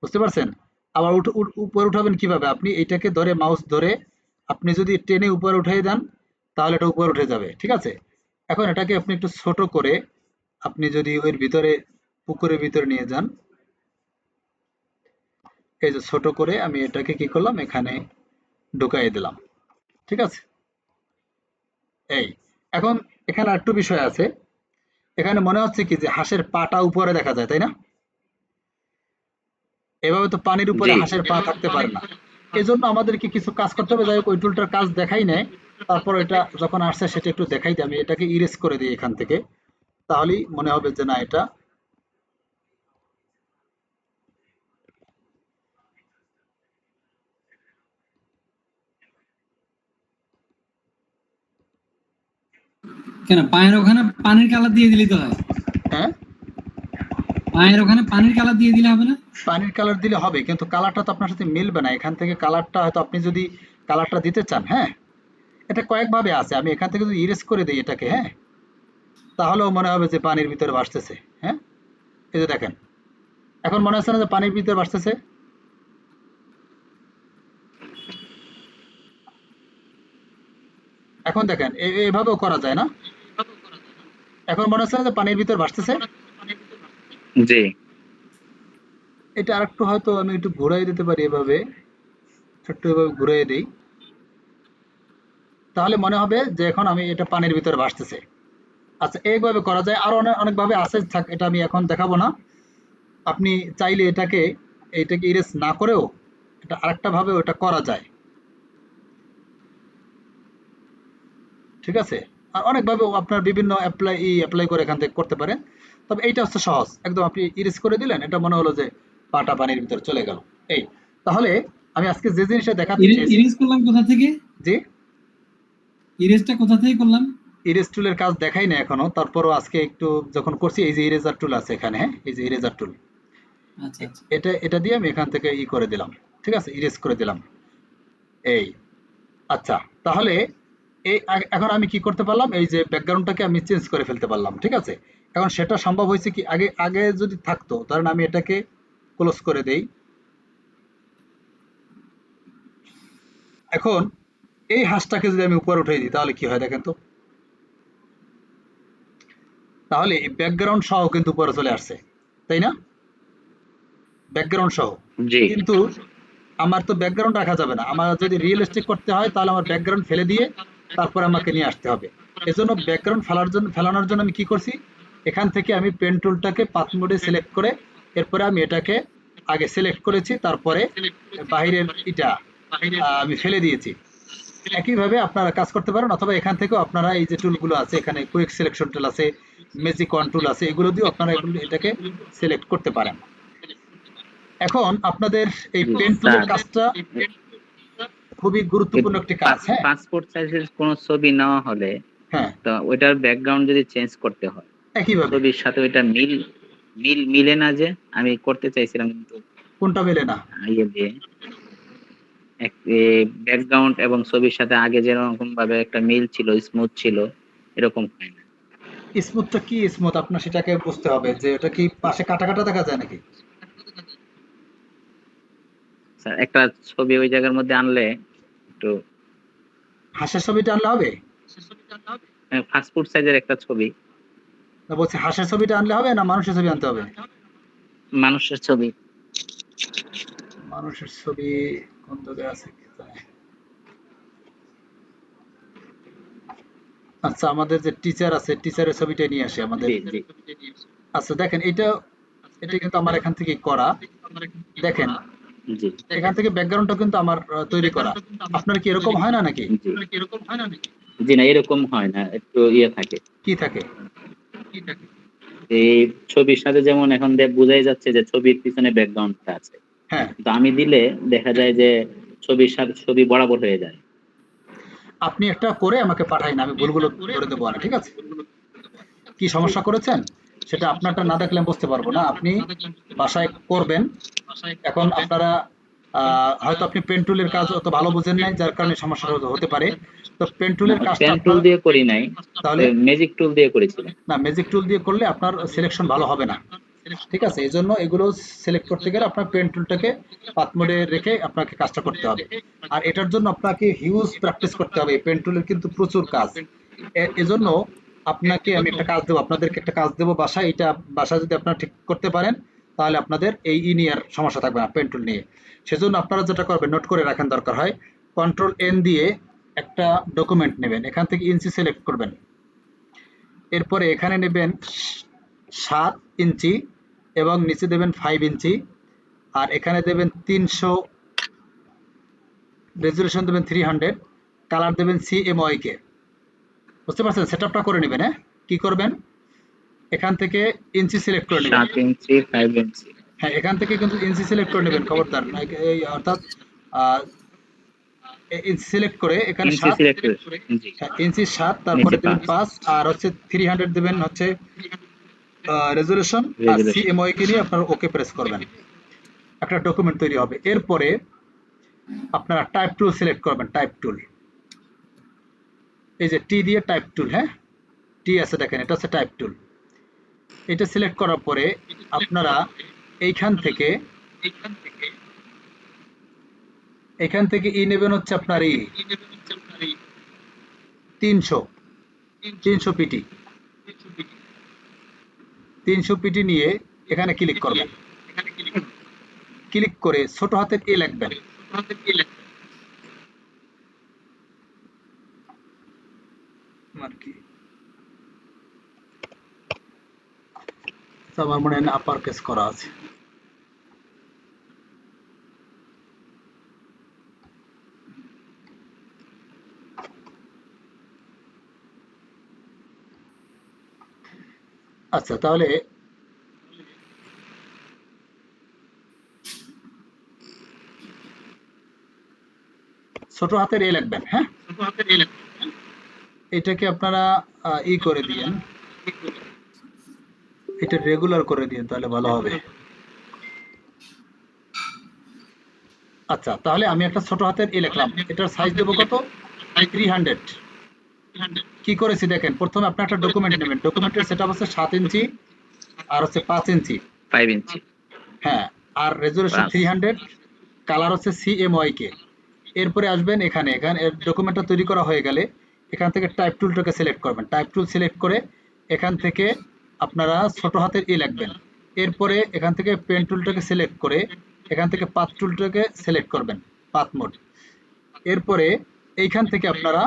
বুঝতে পারছেন? আবার উপরে উঠাবেন কিভাবে? আপনি এইটাকে ধরে মাউস ধরে আপনি যদি টেনে উপরে উঠিয়ে দেন তাহলে এটা উপরে উঠে যাবে, ঠিক আছে। এখন এটাকে আপনি একটু ছোট করে আপনি যদি ওর ভিতরে, পুকুরের ভিতরে নিয়ে যান, এই যে ছোট করে আমি এটাকে কি করলাম, এখানে ঢুকাই দিলাম, ঠিক আছে। এই এখন এখানে আরেকটু বিষয় আছে, এখানে মনে হচ্ছে কি যে হাঁসের পাটা উপরে দেখা যায়, তাই না? এভাবে তো পানির উপরে জি হাঁসের পা থাকতে পারে না। এজন্য আমাদেরকে কিছু কাজ করতে হবে। যাই হোক, ওই টুলটার কাজ দেখাই নেয়, তারপর এটা যখন আসছে সেটা একটু দেখাই দিই। আমি এটাকে ইরেজ করে দিই এখান থেকে, তাহলেই মনে হবে যে না এটা। কেন পায়ের ওখানে পানির কালার দিয়ে দিলেই তো হয়। হ্যাঁ, পায়ের ওখানে পানির কালার দিয়ে দিলে হবে না? পানির কালার দিলে হবে, কিন্তু কালারটা তো আপনার সাথে মিলবে না। এখান থেকে কালারটা হয়তো আপনি যদি কালারটা দিতে চান, হ্যাঁ, এটা কয়েকভাবে আছে। আমি এখান থেকে যদি ইরেজ করে দিই এটাকে, হ্যাঁ, তাহলেও মনে হবে যে পানির ভিতরে ভাসতেছে। হ্যাঁ, এই যে দেখেন, এখন মনে হচ্ছে না যে পানির ভিতরে ভাসতেছে? এখন দেখেন এভাবেও করা যায় না? এখন মনে হচ্ছে না যে পানির ভিতর ভাসতেছে? জি এটা আরেকটু হয়তো আমি একটু ঘুরাই দিতে পারি এভাবে, একটু এভাবে ঘুরাই দিই, তাহলে মনে হবে যে এখন আমি এটা পানির ভিতরে ভাসতেছে। আচ্ছা এইভাবে করা যায়, আরো অনেক অনেক ভাবে আছে, থাক এটা আমি এখন দেখাবো না। আপনি চাইলে এইটাকে ইরেজ না করেও এটা আরেকটা ভাবে ওটা করা যায়, ঠিক আছে। আর অনেকভাবে আপনার বিভিন্ন অ্যাপ্লাই করে এখান থেকে করতে পারেন। তবে এইটা হচ্ছে সহজ একদম, আপনি ইরেজ করে দিলেন, এটা মনে হলো যে পাটা পানির ভিতরে চলে গেল। এই তাহলে আমি আজকে যে জিনিসটা দেখাতে চেয়েছি, ইরেজ করলাম কোথা থেকে? যে ইরেজটা কোথা থেকে করলাম? ইরেজ টুলের কাজ দেখাই না এখনো, তারপরও আজকে একটু যখন করছি, এই যে ইরেজার টুল আছে এখানে, হ্যাঁ, এই যে ইরেজার টুল, আচ্ছা আচ্ছা। এটা এটা দিয়ে আমি এখান থেকে করে দিলাম, ঠিক আছে, ইরেজ করে দিলাম। এই আচ্ছা, তাহলে এখন আমি কি করতে পারলাম, এই যে ব্যাকগ্রাউন্ডটাকে আমি চেঞ্জ করে ফেলতে পারলাম, ঠিক আছে। এখন সেটা সম্ভব হয়েছে কি, আগে আগে যদি থাকতো, ধরেন আমি এটাকে ক্লোজ করে দেই। এখন এই হাঁসটাকে যদি আমি উপরে উঠিয়ে দিই তাহলে কি হয় দেখেন তো, তাহলে এই ব্যাকগ্রাউন্ড সহ কিন্তু উপরে চলে আসছে, তাই না? ব্যাকগ্রাউন্ড সহ। জি কিন্তু আমার তো ব্যাকগ্রাউন্ড রাখা যাবে না, আমার যদি রিয়েলিস্টিক করতে হয় তাহলে আমার ব্যাকগ্রাউন্ড ফেলে দিয়ে তারপর আমাকে নিয়ে আসতে হবে। এজন্য ব্যাকগ্রাউন্ড ফেলানোর জন্য আমি কি করছি, এখান থেকে আমি পেন টুলটাকে পাথ মোডে সিলেক্ট করে এরপরে আমি এটাকে আগে সিলেক্ট করেছি, তারপরে বাহিরের এটা আমি ফেলে দিয়েছি। একইভাবে আপনারা কাজ করতে পারেন, অথবা এখান থেকেও আপনারা এই যে টুলগুলো আছে, এখানে কুইক সিলেকশন টুল আছে, ম্যাজিক ওয়ান টুল আছে, এগুলো দিয়েও আপনারা এটাকে সিলেক্ট করতে পারেন। এখন আপনাদের এই জি পেন টুলের স্যার, কাজটা খুবই গুরুত্বপূর্ণ একটি কাজ, হ্যাঁ। পাসপোর্ট সাইজের কোনো ছবি নেওয়া হলে হ্যাঁ, তো ওইটার ব্যাকগ্রাউন্ড যদি চেঞ্জ করতে হয়, একইভাবে। ছবির সাথে ওইটা মিলে না, যে আমি করতে চাইছিলাম কিন্তু কোনটা মেলে না? ইয়ে দিয়ে ব্যাকগ্রাউন্ড এবং ছবির সাথে আগে যেরকম ভাবে একটা মিল ছিল, স্মুথ ছিল, এরকম হয় না। স্মুথটা কি স্মুথ আপনার সেটাকে বুঝতে হবে, যে এটা কি পাশে কাটা কাটা দেখা যায় নাকি? স্যার একটা ছবি ওই জায়গার মধ্যে আনলে একটু হাঁসের ছবিটা আনলে হবে? ফাস্টফুড সাইজের একটা ছবি, না বলছি হাঁসের ছবিটা আনলে হবে না মানুষের ছবি আনতে হবে? মানুষের ছবি। মানুষের ছবি কোন জায়গায় আছে কে জানে। আচ্ছা আমাদের যে টিচার আছে টিচারের ছবিটা নিয়ে আসে আমাদের। জি জি আচ্ছা দেখেন এটা কিন্তু আমার এখান থেকে করা। দেখেন জি এখান থেকে ব্যাকগ্রাউন্ডটা কিন্তু আমার তৈরি করা। আপনার কি এরকম হয় না নাকি? জি জি না, এরকম হয় না, একটু ইয়ে থাকে। কি থাকে? এই ছবির সাথে যেমন এখন বোঝাই যাচ্ছে যে ছবির পিছনে ব্যাকগ্রাউন্ডটা আছে, হ্যাঁ, কিন্তু আমি দিলে দেখা যায় যে ছবির সাথে ছবি বরাবর হয়ে যায়। আপনি একটা করে আমাকে পাঠাইন, আমি ভুলগুলো ধরে দেবো না, ঠিক আছে? কি জি সমস্যা করেছেন সেটা আপনারটা না দেখলে আমি বুঝতে পারবো না। আপনি বাসায় করবেন। এখন আপনারা হয়তো আপনি পেন টুলের কাজ অত ভালো বুঝেন নাই যার কারণে সমস্যাটা হতে পারে। তো পেন না, টুলের কাজটা পেন টুল আপনার দিয়ে করি নাই, তাহলে ম্যাজিক টুল দিয়ে করেছিলাম। না, ম্যাজিক টুল দিয়ে করলে আপনার সিলেকশন ভালো হবে না, ঠিক আছে? এই জন্য এগুলো সিলেক্ট করতে গেলে আপনার পেন টুলটাকে পাথ মোডে রেখে আপনাকে কাজটা করতে হবে। আর এটার জন্য আপনাকে হিউজ প্র্যাকটিস করতে হবে। পেন টুলের কিন্তু প্রচুর কাজ। এজন্য আপনাকে আমি একটা কাজ দেবো, আপনাদেরকে একটা কাজ দেবো বাসায়। এটা বাসায় যদি আপনারা ঠিক করতে পারেন তাহলে আপনাদের এই নিয়ে আর সমস্যা থাকবে না পেন টুল নিয়ে। সেজন্য আপনারা যেটা করবেন নোট করে রাখেন দরকার হয়। কন্ট্রোল এন দিয়ে একটা ডকুমেন্ট নেবেন, এখান থেকে ইঞ্চি সিলেক্ট করবেন। এরপরে এখানে নেবেন 7 ইঞ্চি এবং নিচে দেবেন 5 ইঞ্চি, আর এখানে দেবেন 300, রেজুলেশন দেবেন 300, কালার দেবেন CMYK। বুঝতে পারছেন? সেটআপটা করে নেবেন। হ্যাঁ, কি করবেন এখান থেকে ইঞ্চি সিলেক্ট করে নেবেন। 7 ইঞ্চি 5 ইঞ্চি হ্যাঁ, এখান থেকে কিন্তু ইঞ্চি সিলেক্ট করে নেবেন, খবরদার এই অর্থাৎ ইঞ্চি সিলেক্ট করে এখানে ইঞ্চি 7, সিলেক্ট করে, জি ইঞ্চি 7, তারপরে নিচে দেবেন 5 5, আর হচ্ছে 300 দেবেন হচ্ছে রেজুলেশন, আর রেজুলেশন। CMYK নিয়ে আপনারা ওকে প্রেস করবেন। একটা ডকুমেন্ট তৈরি হবে। এরপরে আপনারা টাইপ টুল সিলেক্ট করবেন। টাইপ টুল, এই যে টি দিয়ে টাইপ টুল, হ্যাঁ টি আছে দেখেন, এটা হচ্ছে টাইপ টুল। এটা সিলেক্ট করার পরে আপনারা এইখান থেকে ই নেবেন হচ্ছে আপনার 300 পিটি, 300 পিটি নিয়ে এখানে ক্লিক করবেন। ক্লিক করে ছোট হাতের এ লিখবেন। আর কি আমার মনে হয় আপার কেস করা আছে। আচ্ছা তাহলে ছোট হাতের এ লিখবেন। হ্যাঁ, এটাকে আপনারা করে দিয়েন, এটা রেগুলার করে দিন তাহলে ভালো হবে। আচ্ছা তাহলে আমি একটা ছোট হাতের এ লিখলাম, এটার সাইজ দেবো কত? 300। কি করেছি দেখেন, প্রথমে আপনি একটা ডকুমেন্ট নেবেন, ডকুমেন্টের সেটআপ হচ্ছে 7 ইঞ্চি আর হচ্ছে 5 ইঞ্চি। 5 ইঞ্চি হ্যাঁ, আর রেজুলেশন 5। 300, কালার হচ্ছে CMYK। এরপরে আসবেন এখানে ডকুমেন্টটা তৈরি করা হয়ে গেলে এখান থেকে টাইপ টুলটাকে সিলেক্ট করবেন। টাইপ টুল সিলেক্ট করে এখান থেকে আপনারা ছোট হাতের ই লিখবেন। এরপরে এখান থেকে পেন টুলটাকে সিলেক্ট করে এখান থেকে পাথ টুলটাকে সিলেক্ট করবেন, পাথ মোড। এরপরে এইখান থেকে আপনারা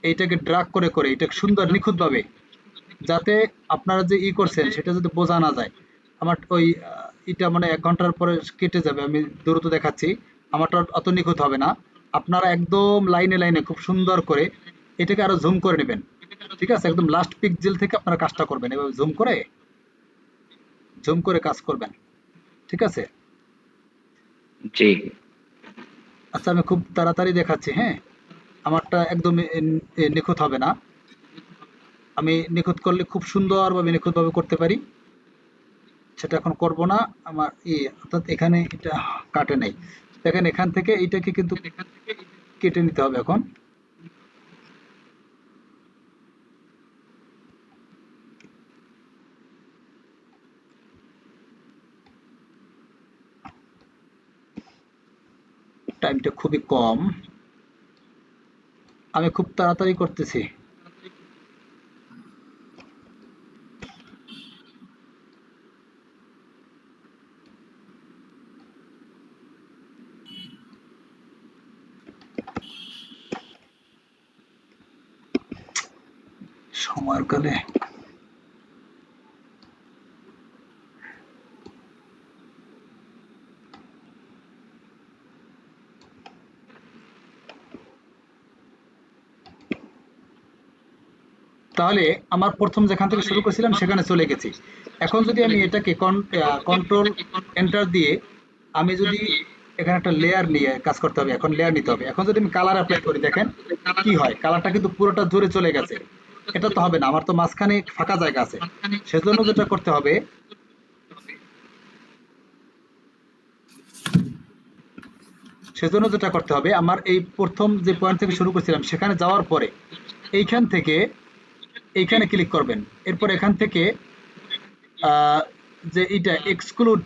এইটাকে ড্রাগ করে করে এটা সুন্দর নিখুঁতভাবে, যাতে আপনারা যে করছেন সেটা যদি বোঝা না যায়। আমার ওই এটা মানে 1 ঘন্টার পরে কেটে যাবে, আমি দ্রুত দেখাচ্ছি। আমারটা অত নিখুঁত হবে না। আপনারা একদম লাইনে লাইনে খুব সুন্দর করে এটাকে আরো জুম করে নেবেন, ঠিক আছে? একদম লাস্ট পিক্সেল থেকে আপনারা কাজটা করবেন, এভাবে জুম করে কাজ করবেন, ঠিক আছে? জি আচ্ছা আমি খুব তাড়াতাড়ি দেখাচ্ছি। হ্যাঁ, আমারটা একদম নিখুঁত হবে না। আমি নিখুঁত করলে খুব সুন্দরভাবে নিখুঁতভাবে করতে পারি, সেটা এখন করব না। আমার অর্থাৎ এখানে এটা কাটে নাই, দেখেন এখান থেকে এইটাকে কিন্তু কেটে নিতে হবে। এখন টাইমটা খুবই কম। আমি খুব তাড়াতাড়ি করতেছি। সময়ের কালে তাহলে আমার প্রথম যেখান থেকে শুরু করেছিলাম সেখানে চলে গেছি। এখন যদি আমি এটাকে কন্ট্রোল এন্টার দিয়ে আমি যদি এখানে একটা লেয়ার নিয়ে কাজ করতে হবে, এখন লেয়ার নিতে হবে। এখন যদি আমি কালার অ্যাপ্লাই করি, দেখেন কি হয়, কালারটা কিন্তু পুরোটা জুড়ে চলে গেছে। এটা তো হবে না, আমার তো মাঝখানে ফাঁকা জায়গা আছে। সেজন্য যেটা করতে হবে, আমার এই প্রথম যে পয়েন্ট থেকে শুরু করেছিলাম সেখানে যাওয়ার পরে এইখান থেকে এইখানে ক্লিক করবেন। এরপর এখান থেকে যে এটা এক্সক্লুড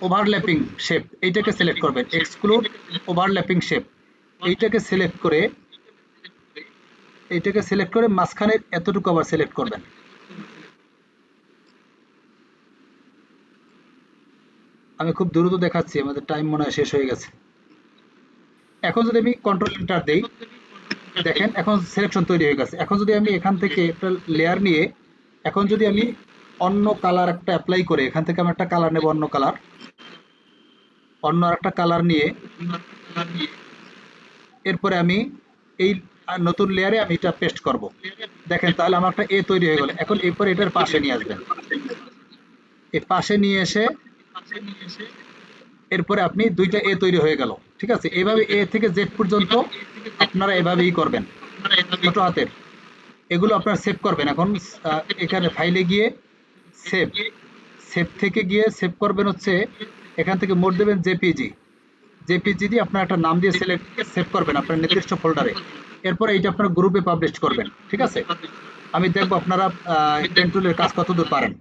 ওভারল্যাপিং শেপ, এইটাকে সিলেক্ট করবেন। এক্সক্লুড ওভারল্যাপিং শেপ এইটাকে সিলেক্ট করে মাঝখানে এতটুকু আবার সিলেক্ট করবেন। আমি খুব দ্রুত দেখাচ্ছি, আমাদের টাইম মনে হয় শেষ হয়ে গেছে। এখন যদি আমি কন্ট্রোল এন্টার দেই, দেখেন এখন সিলেকশন তৈরি হয়ে গেছে। এখন যদি আমি এখান থেকে একটা লেয়ার নিয়ে এখন যদি আমি অন্য কালার একটা অ্যাপ্লাই করে, এখান থেকে আমি একটা কালার নেব, অন্য একটা কালার নিয়ে এরপরে আমি এই নতুন লেয়ারে আমি এটা পেস্ট করব। দেখেন তাহলে আমার একটা এ তৈরি হয়ে গেল। এখন এরপর এটার পাশে নিয়ে আসবেন, এই পাশে নিয়ে এসে এরপরে আপনি দুইটা এ তৈরি হয়ে গেল। ঠিক আছে, এইভাবে এ থেকে জেড পর্যন্ত আপনারা এভাবেই করবেন, ছোট হাতের। এগুলো আপনারা সেভ করবেন। এখন এখানে ফাইলে গিয়ে সেভ থেকে গিয়ে সেভ করবেন হচ্ছে এখান থেকে মোড দেবেন জেপিজি দিয়ে আপনার একটা নাম দিয়ে সেভ করবেন আপনার নির্দিষ্ট ফোল্ডারে। এরপরে এইটা আপনার গ্রুপে পাবলিশ করবেন। ঠিক আছে, আমি দেখবো আপনারা পেন টুলের কাজ কতদূর পারেন।